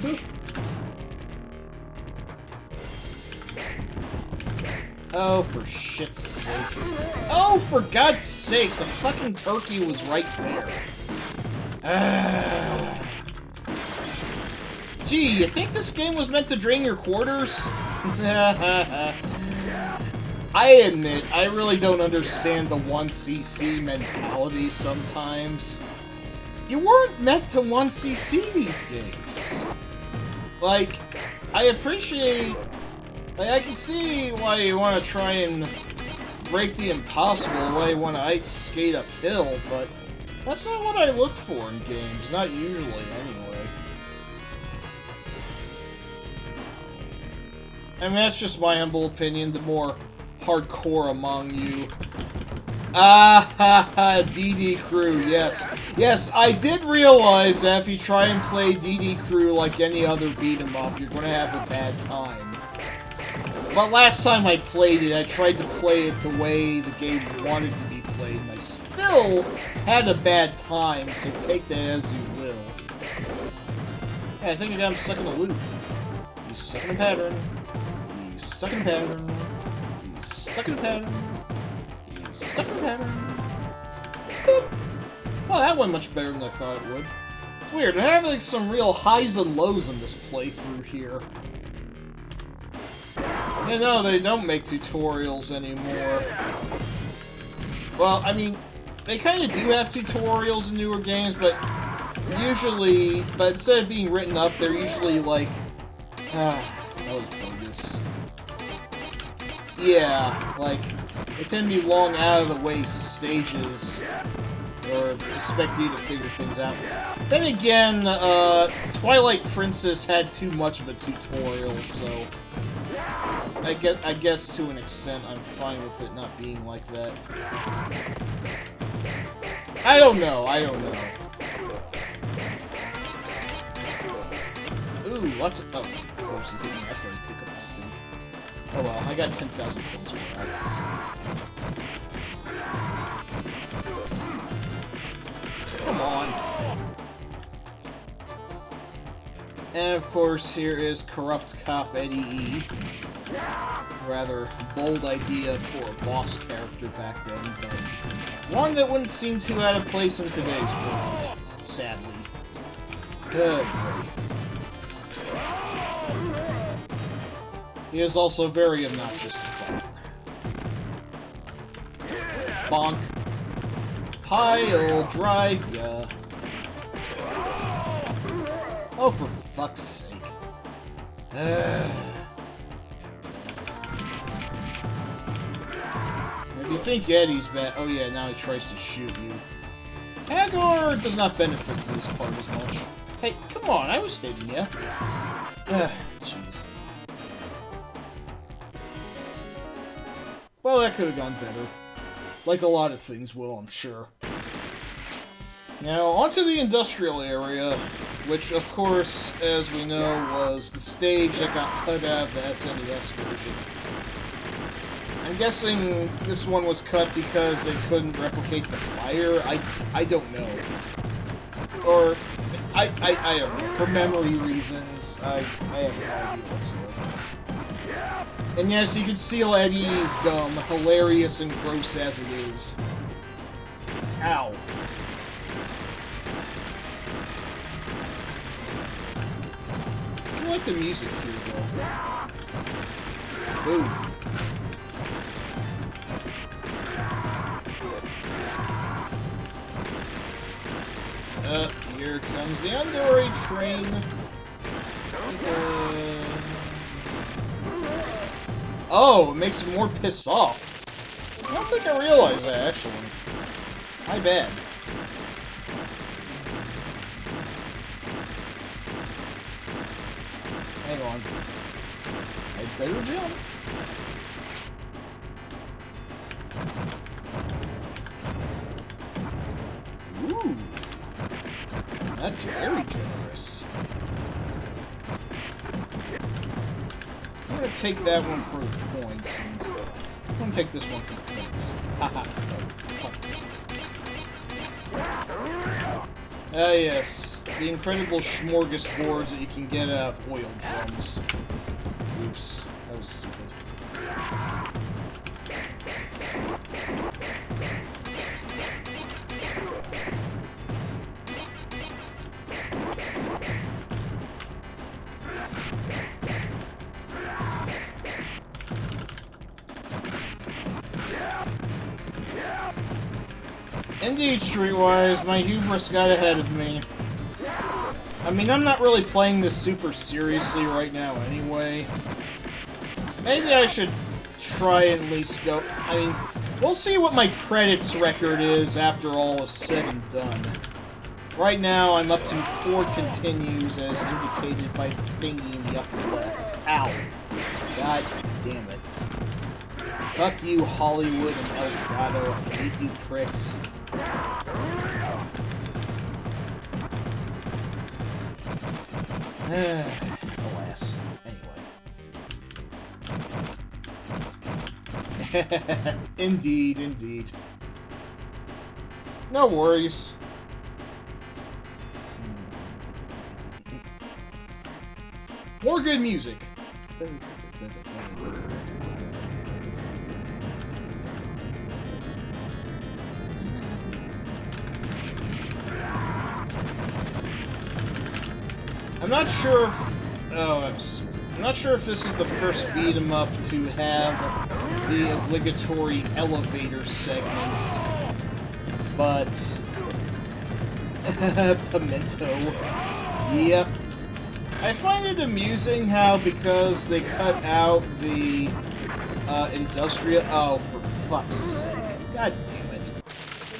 Boop. Oh, for shit's sake. Oh, for God's sake, the fucking turkey was right there. Gee, you think this game was meant to drain your quarters? I admit, I really don't understand the 1cc mentality sometimes. You weren't meant to 1cc these games. Like, I appreciate... Like, I can see why you want to try and break the impossible, why you want to ice skate uphill, but that's not what I look for in games, not usually, anyway. I mean, that's just my humble opinion, the more hardcore among you. Ah, ha, ha, DD Crew, yes. Yes, I did realize that if you try and play DD Crew like any other beat-em-up, you're gonna have a bad time. But last time I played it, I tried to play it the way the game wanted to be played, and I still had a bad time, so take that as you will. Hey, I think I got him stuck in a loop. He's stuck in a pattern. He's stuck in a pattern. He's stuck in a pattern. He's stuck in a pattern. Boop. Well, that went much better than I thought it would. It's weird, I'm having like some real highs and lows in this playthrough here. Yeah, no, they don't make tutorials anymore. Well, I mean, they kind of do have tutorials in newer games, but usually, instead of being written up, they're usually like, that was bogus. Yeah, like, they tend to be long out-of-the-way stages, or expect you to figure things out. Then again, Twilight Princess had too much of a tutorial, so... I guess to an extent I'm fine with it not being like that. I don't know. Ooh, lots of... Oh, of course he hit me after I pick up the stink. Oh well, I got 10,000 points for that. Come on. And of course, here is Corrupt Cop Eddie E. Rather bold idea for a boss character back then, but one that wouldn't seem too out of place in today's world, sadly. Good grief. He is also very obnoxious to fight. Bonk. Pile drive ya. Oh, for fuck's sake. If you think Eddie's bad... Oh yeah, now he tries to shoot you. Hagor does not benefit from this part as much. Hey, come on, I was hitting ya. Jeez. Well, that could have gone better. Like a lot of things will, I'm sure. Now, onto the industrial area, which, of course, as we know, was the stage that got cut out of the SNES version. I'm guessing this one was cut because they couldn't replicate the fire? I don't know. Or, I don't know. For memory reasons, I have no idea whatsoever. And yes, you can steal Eddie's gum, hilarious and gross as it is. Ow. I like the music here, though. Ooh. Here comes the Andori train. Oh, it makes him more pissed off. I don't think I realized that, actually. My bad. Hang on. I better jump. Ooh. That's very generous. I'm gonna take that one for the points, and I'm gonna take this one for the points. Haha. Oh, fuck. Ah, yes. The incredible smorgasbords that you can get out of oil drums. Oops. That was stupid. Indeed, Streetwise, my hubris got ahead of me. I mean, I'm not really playing this super seriously right now anyway. Maybe I should try and at least go... I mean, we'll see what my credits record is after all is said and done. Right now, I'm up to 4 continues as indicated by the thingy in the upper left. Ow. God damn it. Fuck you, Hollywood and El Gato. I hate you pricks. Alas. Anyway. Indeed, indeed. No worries. More good music. I'm not sure if... I'm not sure if this is the first beat 'em up to have the obligatory elevator segments, but... Pimento. Yep. I find it amusing how, because they cut out the industrial... Oh, for fuck's sake. God damn it.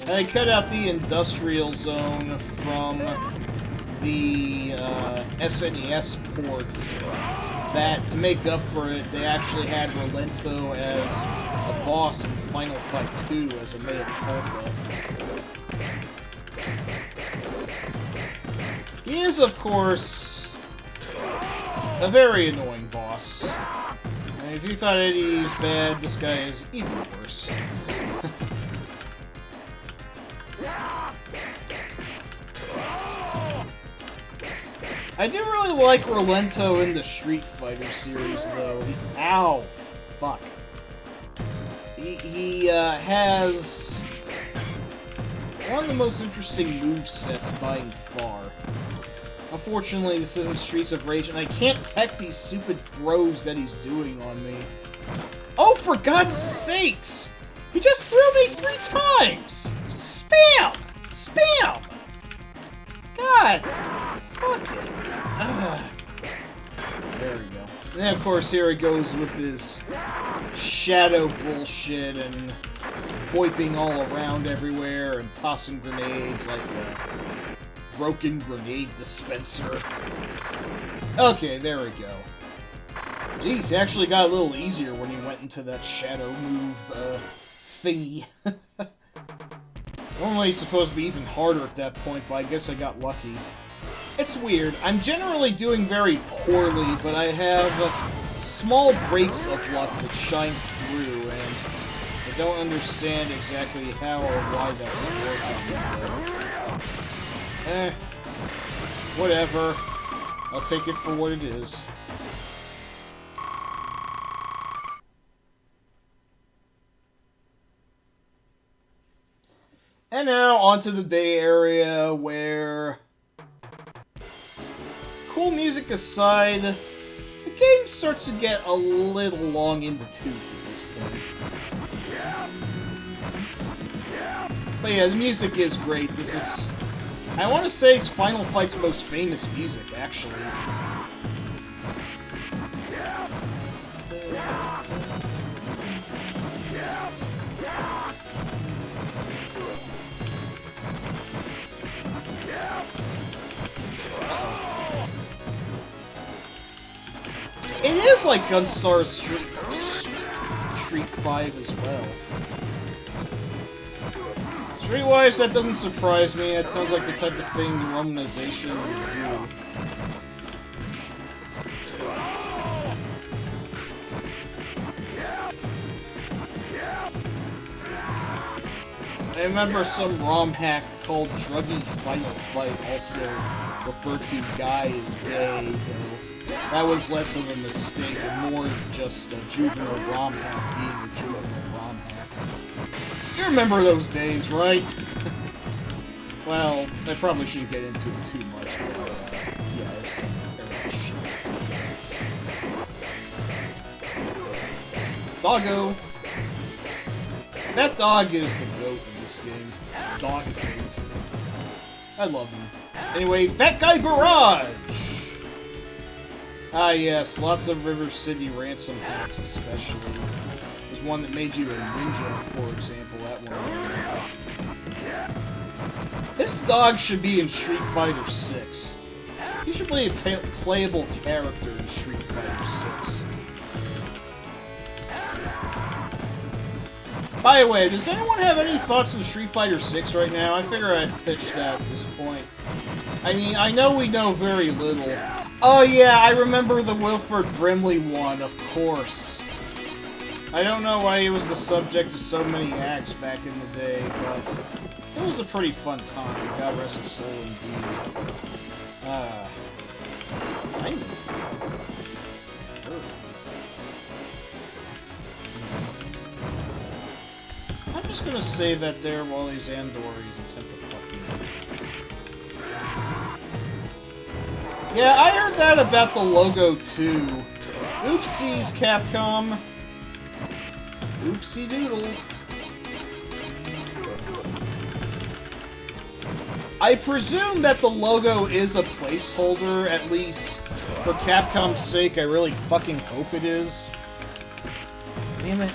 They cut out the industrial zone from the SNES ports, that to make up for it, they actually had Rolento as a boss in Final Fight 2 as a mea culpa. He is, of course, a very annoying boss. And if you thought Eddie's bad, this guy is even worse. I do really like Rolento in the Street Fighter series, though. Ow! Fuck. He has one of the most interesting movesets by far. Unfortunately, this isn't Streets of Rage, and I can't tech these stupid throws that he's doing on me. Oh, for God's sakes! He just threw me 3 times! Spam! Spam! God! Fuck it. There we go. And then, of course, here he goes with his shadow bullshit and voiping all around everywhere and tossing grenades like a broken grenade dispenser. Okay, there we go. Jeez, he actually got a little easier when he went into that shadow move, thingy. Normally he's supposed to be even harder at that point, but I guess I got lucky. It's weird. I'm generally doing very poorly, but I have small breaks of luck that shine through, and I don't understand exactly how or why that's working. Whatever. I'll take it for what it is. And now, onto the Bay Area, where... Cool music aside, the game starts to get a little long in the tooth at this point. But yeah, the music is great. This is... I want to say it's Final Fight's most famous music, actually. was like Gunstar Street 5 as well. Streetwise, that doesn't surprise me. It sounds like the type of thing the Romanization would do. I remember some ROM hack called Druggy Fight also referred to Guy as gay, though that was less of a mistake and more just a juvenile ROM hack being a juvenile ROM hack. You remember those days, right? Well, I probably shouldn't get into it too much, but yeah, there's some terrible shit. Doggo! That dog is the goat in this game. Dog goat. I love him. Anyway, Fat Guy Barrage! Ah yes, lots of River City ransom hacks especially. There's one that made you a ninja, for example, that one. This dog should be in Street Fighter 6. He should be a playable character in Street Fighter 6. By the way, does anyone have any thoughts on Street Fighter 6 right now? I figure I'd pitch that at this point. I mean, I know we know very little. Oh yeah, I remember the Wilford Brimley one, of course. I don't know why he was the subject of so many acts back in the day, but it was a pretty fun time. God rest his soul, indeed. I'm just gonna say that there while he's Andori's attempt to fuck me. Yeah, I heard that about the logo too. Oopsies, Capcom. Oopsie doodle. I presume that the logo is a placeholder, at least for Capcom's sake. I really fucking hope it is. Damn it.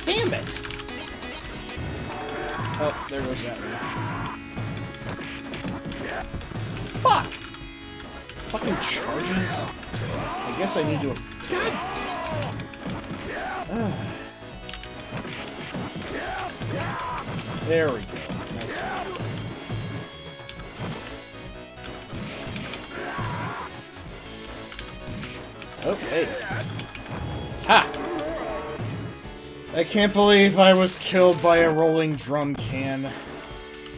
Damn it! Oh, there goes that one. Fuck! Fucking charges. I guess I need to... God! There we go. Nice one. Okay. Ha! I can't believe I was killed by a rolling drum can.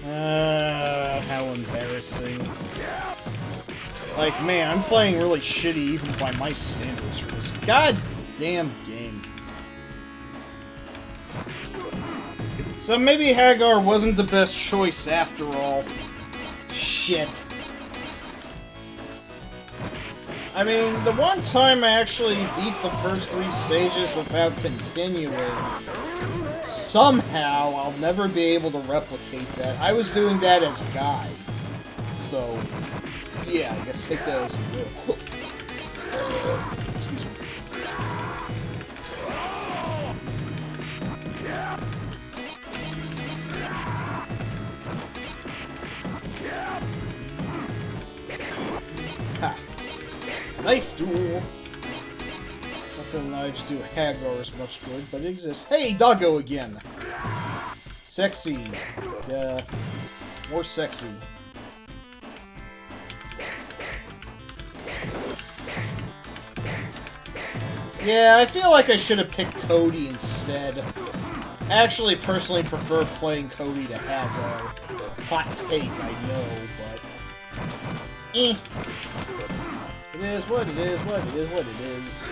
How embarrassing. Like, man, I'm playing really shitty even by my standards for this goddamn game. So maybe Hagar wasn't the best choice after all. Shit. I mean, the one time I actually beat the first 3 stages without continuing, somehow I'll never be able to replicate that. I was doing that as Guy. So, yeah, I guess take that as you will. Excuse me. Ha! Knife duel! Not that knives do Hagar as much good, but it exists. Hey, Doggo again! Sexy. More sexy. Yeah, I feel like I should have picked Cody instead. I actually personally prefer playing Cody to Hagar. Hot take, I know, but... Eh. It is what it is, what it is, what it is.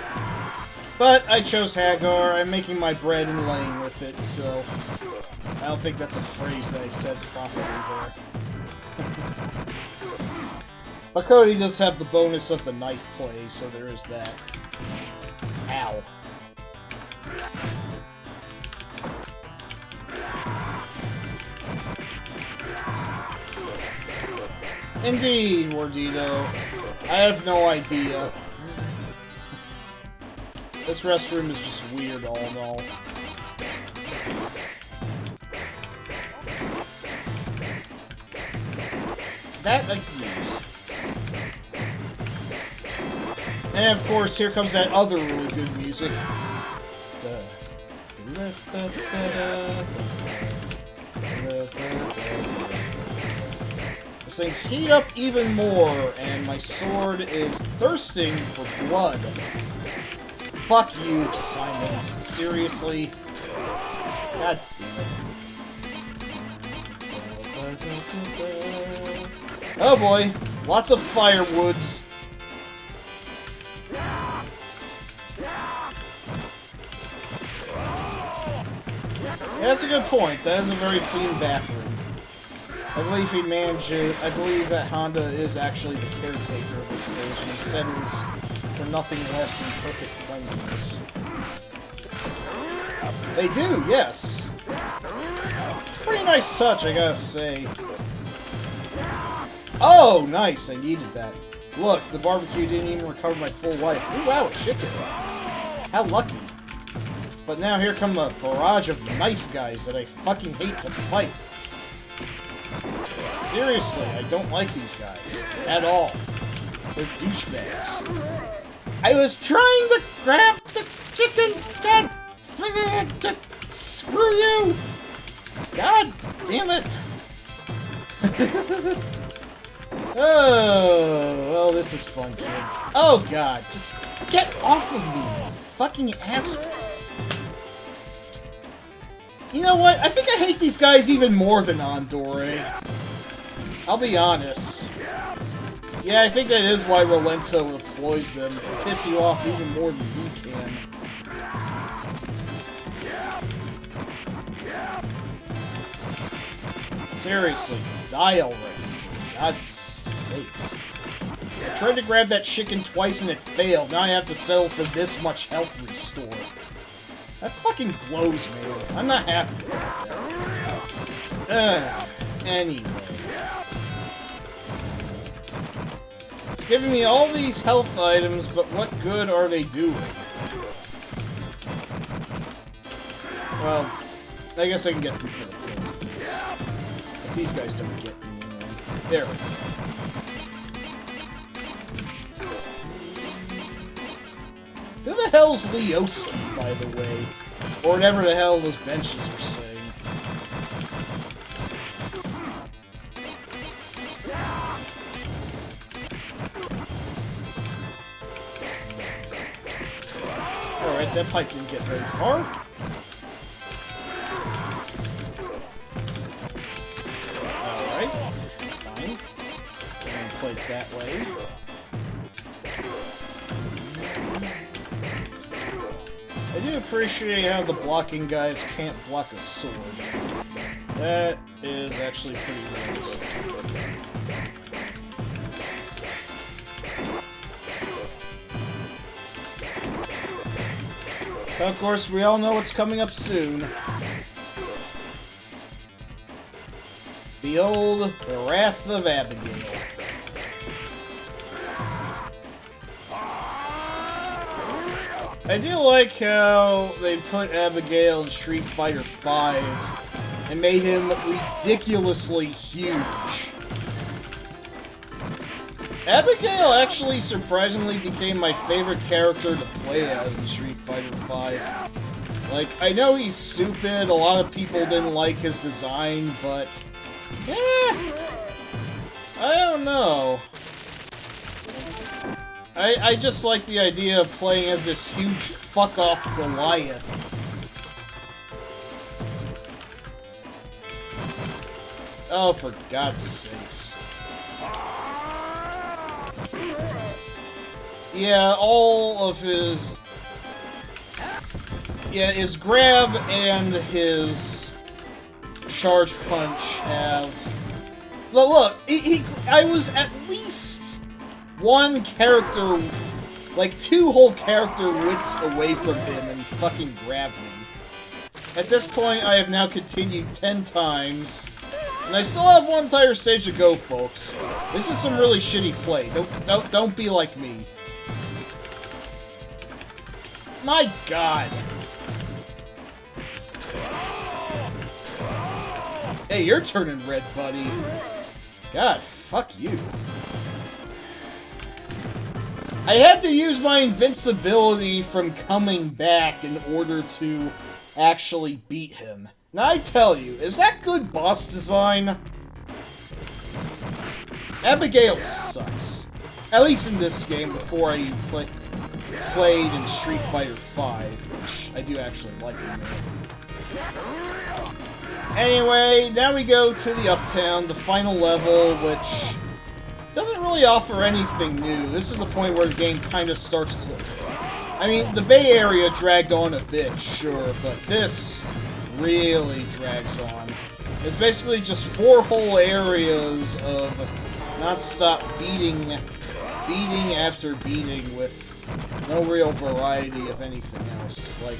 But I chose Hagar. I'm making my bread and laying with it, so... I don't think that's a phrase that I said properly there. But Cody does have the bonus of the knife play, so there is that. Ow. Indeed, Wardito. I have no idea. This restroom is just weird all in all. That I can use. And of course, here comes that other really good music. These things heat up even more, and my sword is thirsting for blood. Fuck you, Simons. Seriously? God damn it. Oh boy, lots of firewoods. Yeah, that's a good point. That is a very clean bathroom. I believe he manages. I believe that Honda is actually the caretaker of the stage, and he settles for nothing less than perfect cleanliness. They do, yes. Pretty nice touch, I gotta say. Oh, nice! I needed that. Look, the barbecue didn't even recover my full life. Ooh, wow, a chicken. How lucky. But now here come a barrage of knife guys that I fucking hate to fight. Seriously, I don't like these guys. At all. They're douchebags. I was trying to grab the chicken! God! Screw you! God damn it! Oh, well, this is fun, kids. Oh god, just get off of me, you fucking asshole. You know what? I think I hate these guys even more than Andore. I'll be honest. Yeah, I think that is why Rolento employs them, to piss you off even more than he can. Seriously, die already, for God's sakes. I tried to grab that chicken twice and it failed. Now I have to settle for this much health restore. That fucking blows me. I'm not happy about that. Anyway. It's giving me all these health items, but what good are they doing? Well, I guess I can get them for the kills. If these guys don't get me, there we go. Who the hell's Leoski, by the way? Or whatever the hell those benches are saying. Alright, that pipe didn't get very far. Alright, fine. And plate that way. I do appreciate how the blocking guys can't block a sword. That is actually pretty realistic. Of course, we all know what's coming up soon. Behold, the Wrath of Abigail. I do like how they put Abigail in Street Fighter V and made him ridiculously huge. Abigail actually surprisingly became my favorite character to play as in Street Fighter V. Like, I know he's stupid, a lot of people didn't like his design, but... I don't know. I just like the idea of playing as this huge fuck-off Goliath. Oh, for God's sakes. Yeah, all of his... Yeah, his grab and his charge punch have... Look, I was at least one character, like 2 whole character widths away from him and he fucking grabbed me. At this point, I have now continued 10 times. And I still have one entire stage to go, folks. This is some really shitty play. Don't be like me. My God. Hey, you're turning red, buddy. God, fuck you. I had to use my invincibility from coming back in order to actually beat him. Now I tell you, is that good boss design? Abigail sucks. At least in this game, before I played in Street Fighter V, which I do actually like in there. Anyway, now we go to the Uptown, the final level, which doesn't really offer anything new. This is the point where the game kind of starts to... I mean, the Bay Area dragged on a bit, sure, but this really drags on. It's basically just 4 whole areas of non-stop beating after beating with no real variety of anything else. Like,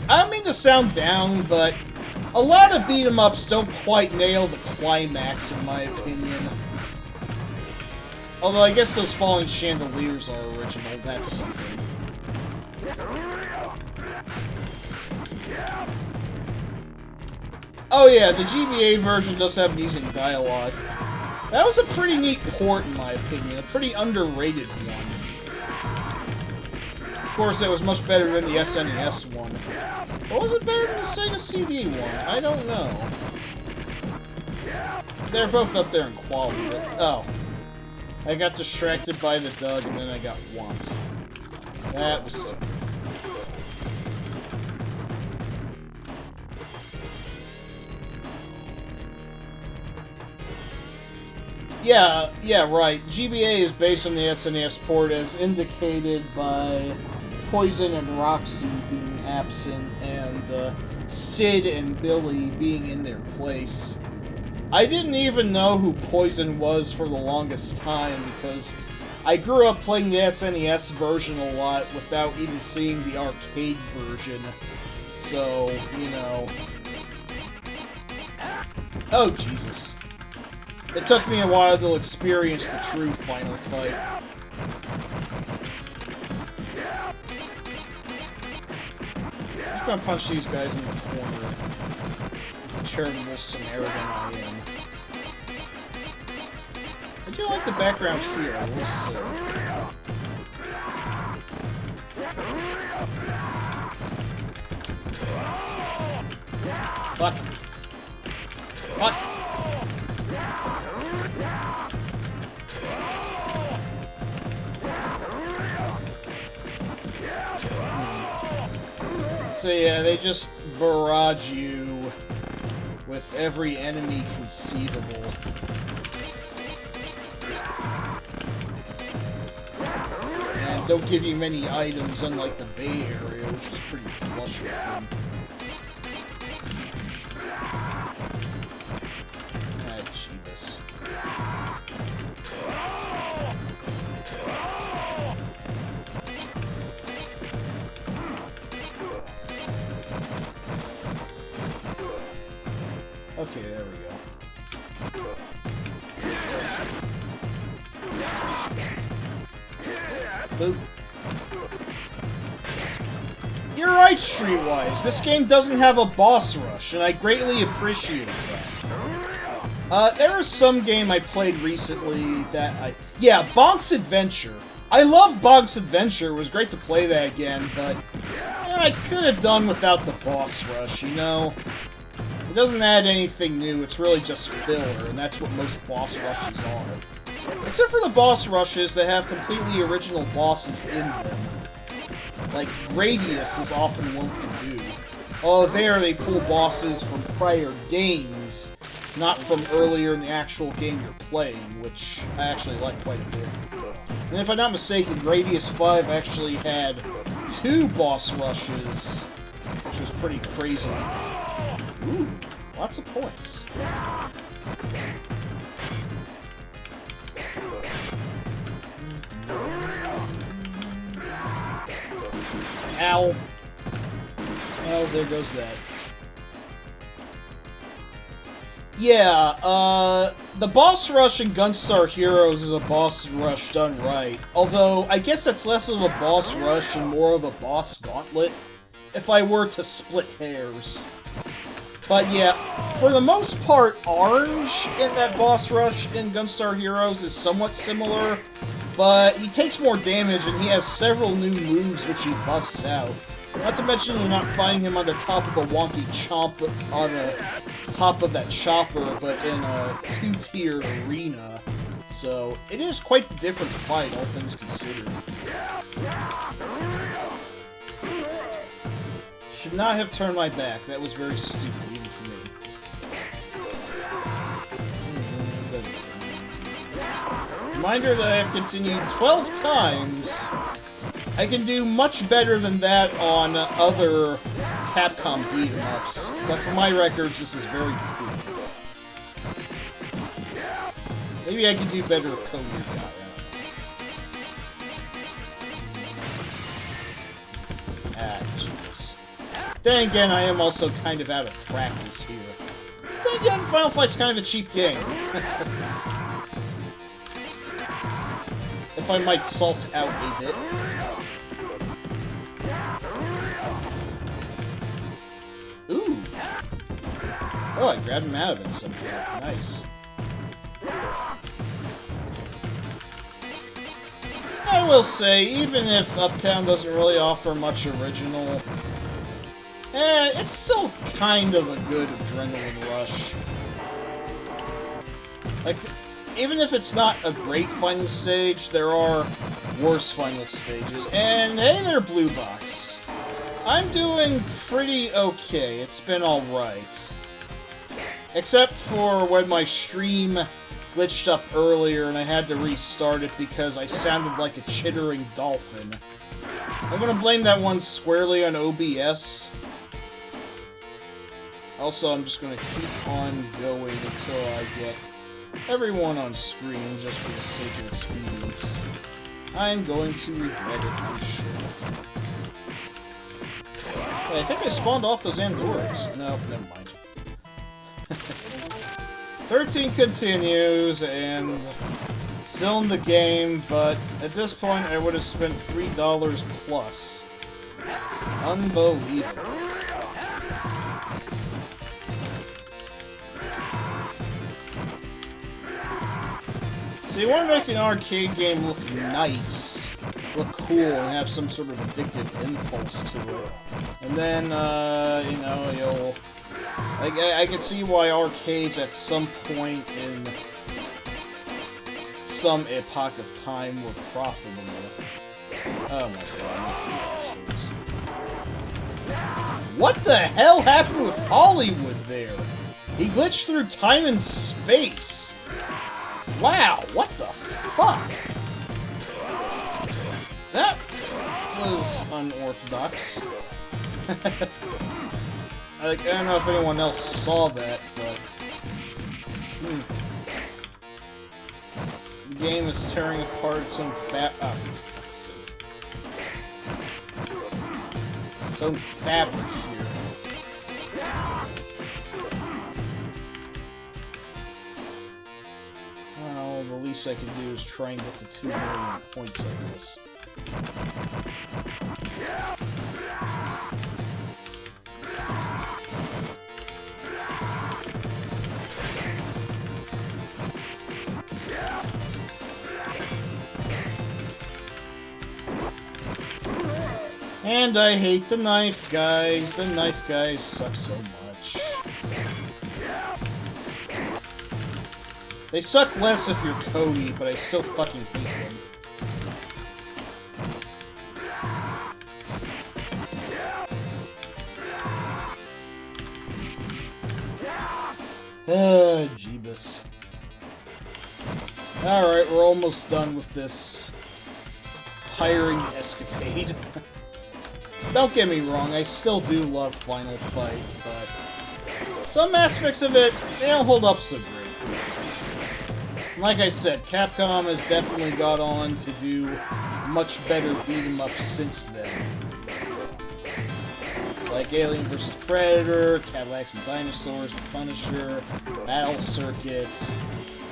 I don't mean to sound down, but a lot of beat-em-ups don't quite nail the climax, in my opinion. Although I guess those falling chandeliers are original, that's something. Oh yeah, the GBA version does have amusing dialogue. That was a pretty neat port, in my opinion. A pretty underrated one. Of course, it was much better than the SNES one. Or was it better than the Sega CD one? I don't know. They're both up there in quality, but... Oh. I got distracted by the Doug, and then I got whomped. That was stupid. Yeah, right. GBA is based on the SNES port as indicated by Poison and Roxy being absent and Sid and Billy being in their place. I didn't even know who Poison was for the longest time because I grew up playing the SNES version a lot without even seeing the arcade version. So, you know... Oh, Jesus. It took me a while to experience the true final fight. I'm just gonna punch these guys in the corner. The charitable Samaritan I am. I do like the background here. We'll see. Fuck. Fuck. So yeah, they just barrage you with every enemy conceivable. And don't give you many items, unlike the Bay Area, which is pretty flush with them. Ah, jeebus. Okay, there we go. Boop. You're right, Streetwise. This game doesn't have a boss rush, and I greatly appreciate that. There was some game I played recently that Yeah, Bonk's Adventure. I loved Bonk's Adventure. It was great to play that again, but I could have done without the boss rush, you know? It doesn't add anything new, it's really just filler, and that's what most boss rushes are. Except for the boss rushes that have completely original bosses in them. Like Gradius is often wont to do. Oh, there they pull bosses from prior games, not from earlier in the actual game you're playing, which I actually like quite a bit. And if I'm not mistaken, Gradius 5 actually had 2 boss rushes, which was pretty crazy. Ooh, lots of points. Ow. Oh, there goes that. Yeah, the boss rush in Gunstar Heroes is a boss rush done right. Although, I guess that's less of a boss rush and more of a boss gauntlet, if I were to split hairs. But yeah, for the most part, Orange in that boss rush in Gunstar Heroes is somewhat similar, but he takes more damage and he has several new moves which he busts out. Not to mention you're not fighting him on the top of a wonky chomp on the top of that chopper, but in a two-tiered arena. So it is quite the different fight, all things considered. Should not have turned my back. That was very stupid, even for me. Reminder that I have continued 12 times. I can do much better than that on other Capcom beat-em-ups, but for my records, this is very poor. Maybe I can do better if Cody got it. Ah, jeez. Then again, I am also kind of out of practice here. Then again, Final Fight's kind of a cheap game. If I might salt out a bit. Ooh! Oh, I grabbed him out of it somehow. Nice. I will say, even if Uptown doesn't really offer much original, it's still kind of a good adrenaline rush. Like, even if it's not a great final stage, there are worse final stages. And hey there, Blue Box. I'm doing pretty okay. It's been alright. Except for when my stream glitched up earlier and I had to restart it because I sounded like a chittering dolphin. I'm gonna blame that one squarely on OBS. Also, I'm just gonna keep on going until I get everyone on screen, just for the sake of expedience. I'm going to regret it, I'm sure. Hey, I think I spawned off those Andoras. No, never mind. 13 continues, and still in the game, but at this point I would have spent $3 plus. Unbelievable. So you want to make an arcade game look nice, look cool, and have some sort of addictive impulse to it. And then, you know, you'll... I can see why arcades at some point in some epoch of time were profitable. Oh my god, assholes. What the hell happened with Hollywood there? He glitched through time and space. Wow, what the fuck? That was unorthodox. I don't know if anyone else saw that, but... The game is tearing apart its own its own fabric here. Well, the least I can do is try and get to 2 million points, I guess. And I hate the knife guys. The knife guys suck so much. They suck less if you're Cody, but I still fucking hate them. Jeebus. Alright, we're almost done with this tiring escapade. Don't get me wrong, I still do love Final Fight, but some aspects of it, they don't hold up so great. Like I said, Capcom has definitely got on to do much better beat-em-ups since then. Like Alien vs. Predator, Cadillacs and Dinosaurs, The Punisher, Battle Circuit,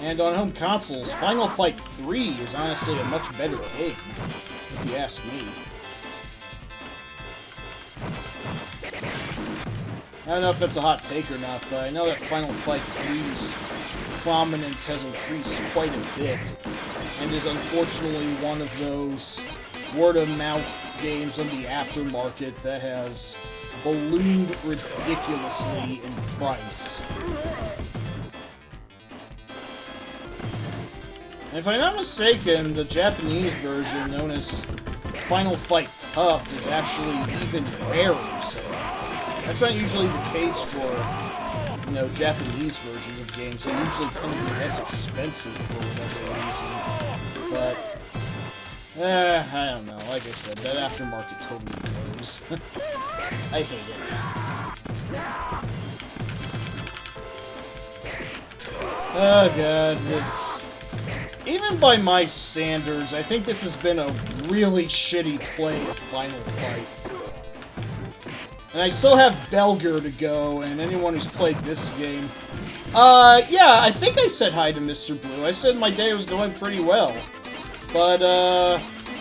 and on home consoles, Final Fight 3 is honestly a much better game, if you ask me. I don't know if that's a hot take or not, but I know that Final Fight 3's prominence has increased quite a bit. and is unfortunately one of those word-of-mouth games on the aftermarket that has ballooned ridiculously in price. And if I'm not mistaken, the Japanese version, known as Final Fight Tough, is actually even rarer, so that's not usually the case for, you know, Japanese versions of games. They usually tend to be less expensive for whatever reason. But, I don't know. Like I said, that aftermarket totally blows. I hate it. Oh god, even by my standards, I think this has been a really shitty play of Final Fight. And I still have Belger to go, and anyone who's played this game. Yeah, I think I said hi to Mr. Blue. I said my day was going pretty well. But,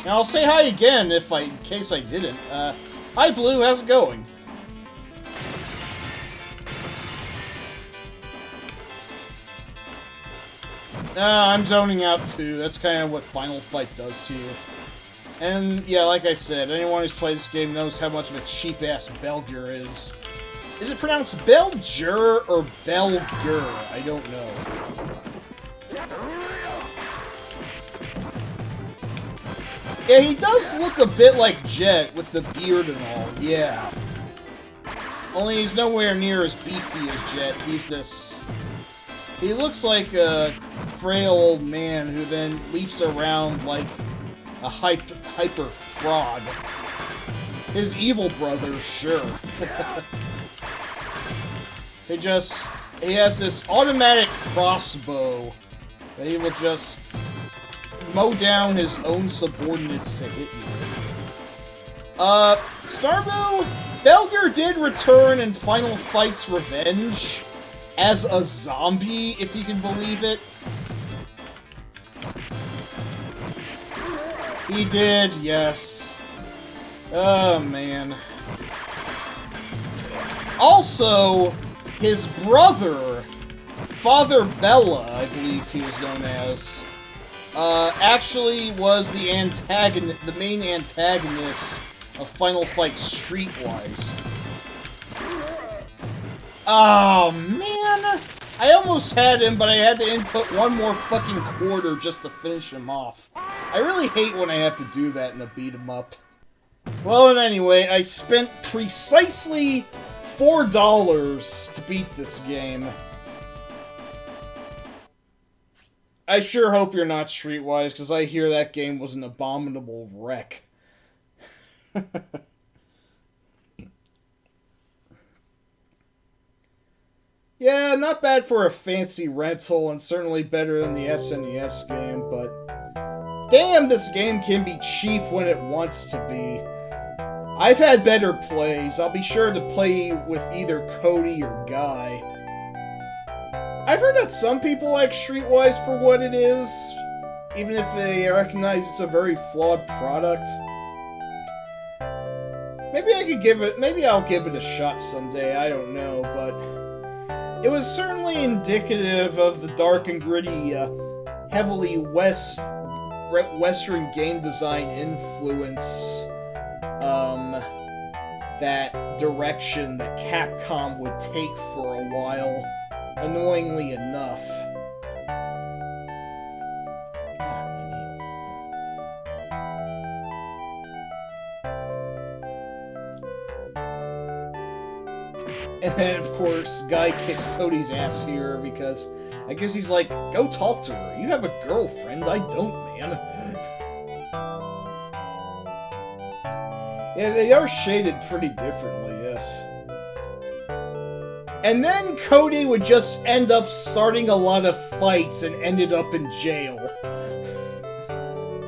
now I'll say hi again in case I didn't. Hi Blue, how's it going? I'm zoning out too. That's kind of what Final Fight does to you. And, yeah, like I said, anyone who's played this game knows how much of a cheap-ass Belger is. Is it pronounced Belger or Belger? I don't know. Yeah, he does look a bit like Jet with the beard and all, yeah. Only he's nowhere near as beefy as Jet. He's this... He looks like a frail old man who then leaps around like a hyper frog. His evil brother, sure. He has this automatic crossbow that he will just mow down his own subordinates to hit you with. Starbo, Belger did return in Final Fight's Revenge as a zombie, if you can believe it. He did, yes. Oh, man. Also, his brother, Father Bella, I believe he was known as, actually was the main antagonist of Final Fight Streetwise. Oh, man! I almost had him, but I had to input one more fucking quarter just to finish him off. I really hate when I have to do that in a beat-em-up. Well, and anyway, I spent precisely $4 to beat this game. I sure hope you're not Streetwise, because I hear that game was an abominable wreck. Yeah, not bad for a fancy rental, and certainly better than the SNES game, but damn, this game can be cheap when it wants to be. I've had better plays. I'll be sure to play with either Cody or Guy. I've heard that some people like Streetwise for what it is, even if they recognize it's a very flawed product. Maybe I'll give it a shot someday, I don't know, but it was certainly indicative of the dark and gritty, heavily Western game design influence, that direction that Capcom would take for a while, annoyingly enough. And then, of course, Guy kicks Cody's ass here because I guess he's like, go talk to her. You have a girlfriend. I don't, man. Yeah, they are shaded pretty differently, yes. And then Cody would just end up starting a lot of fights and ended up in jail.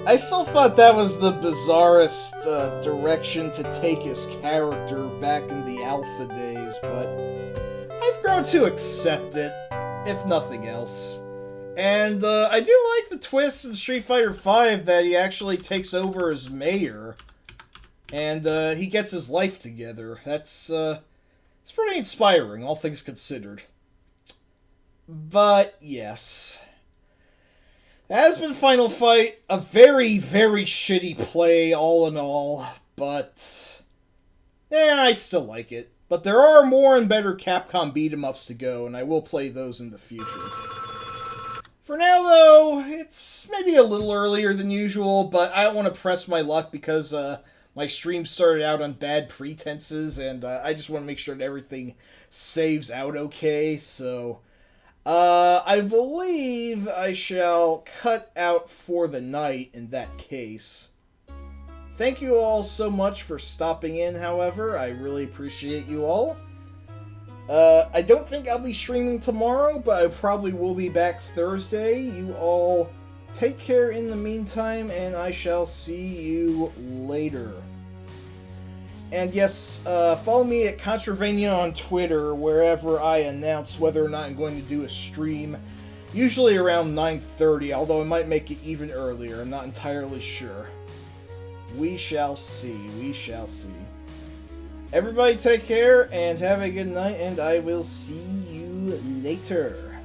I still thought that was the bizarrest direction to take his character back in the alpha days, but I've grown to accept it, if nothing else. And I do like the twist in Street Fighter V that he actually takes over as mayor, and he gets his life together. That's it's pretty inspiring, all things considered. But yes. It has been Final Fight, a very, very shitty play all in all, but I still like it. But there are more and better Capcom beat-em-ups to go, and I will play those in the future. For now, though, it's maybe a little earlier than usual, but I don't want to press my luck because my stream started out on bad pretenses, and I just want to make sure that everything saves out okay, so I believe I shall cut out for the night in that case. Thank you all so much for stopping in, however. I really appreciate you all. I don't think I'll be streaming tomorrow, but I probably will be back Thursday. You all take care in the meantime, and I shall see you later. And yes, follow me at Contravania on Twitter, wherever I announce whether or not I'm going to do a stream. Usually around 9:30, although I might make it even earlier. I'm not entirely sure. We shall see. We shall see. Everybody take care and have a good night, and I will see you later.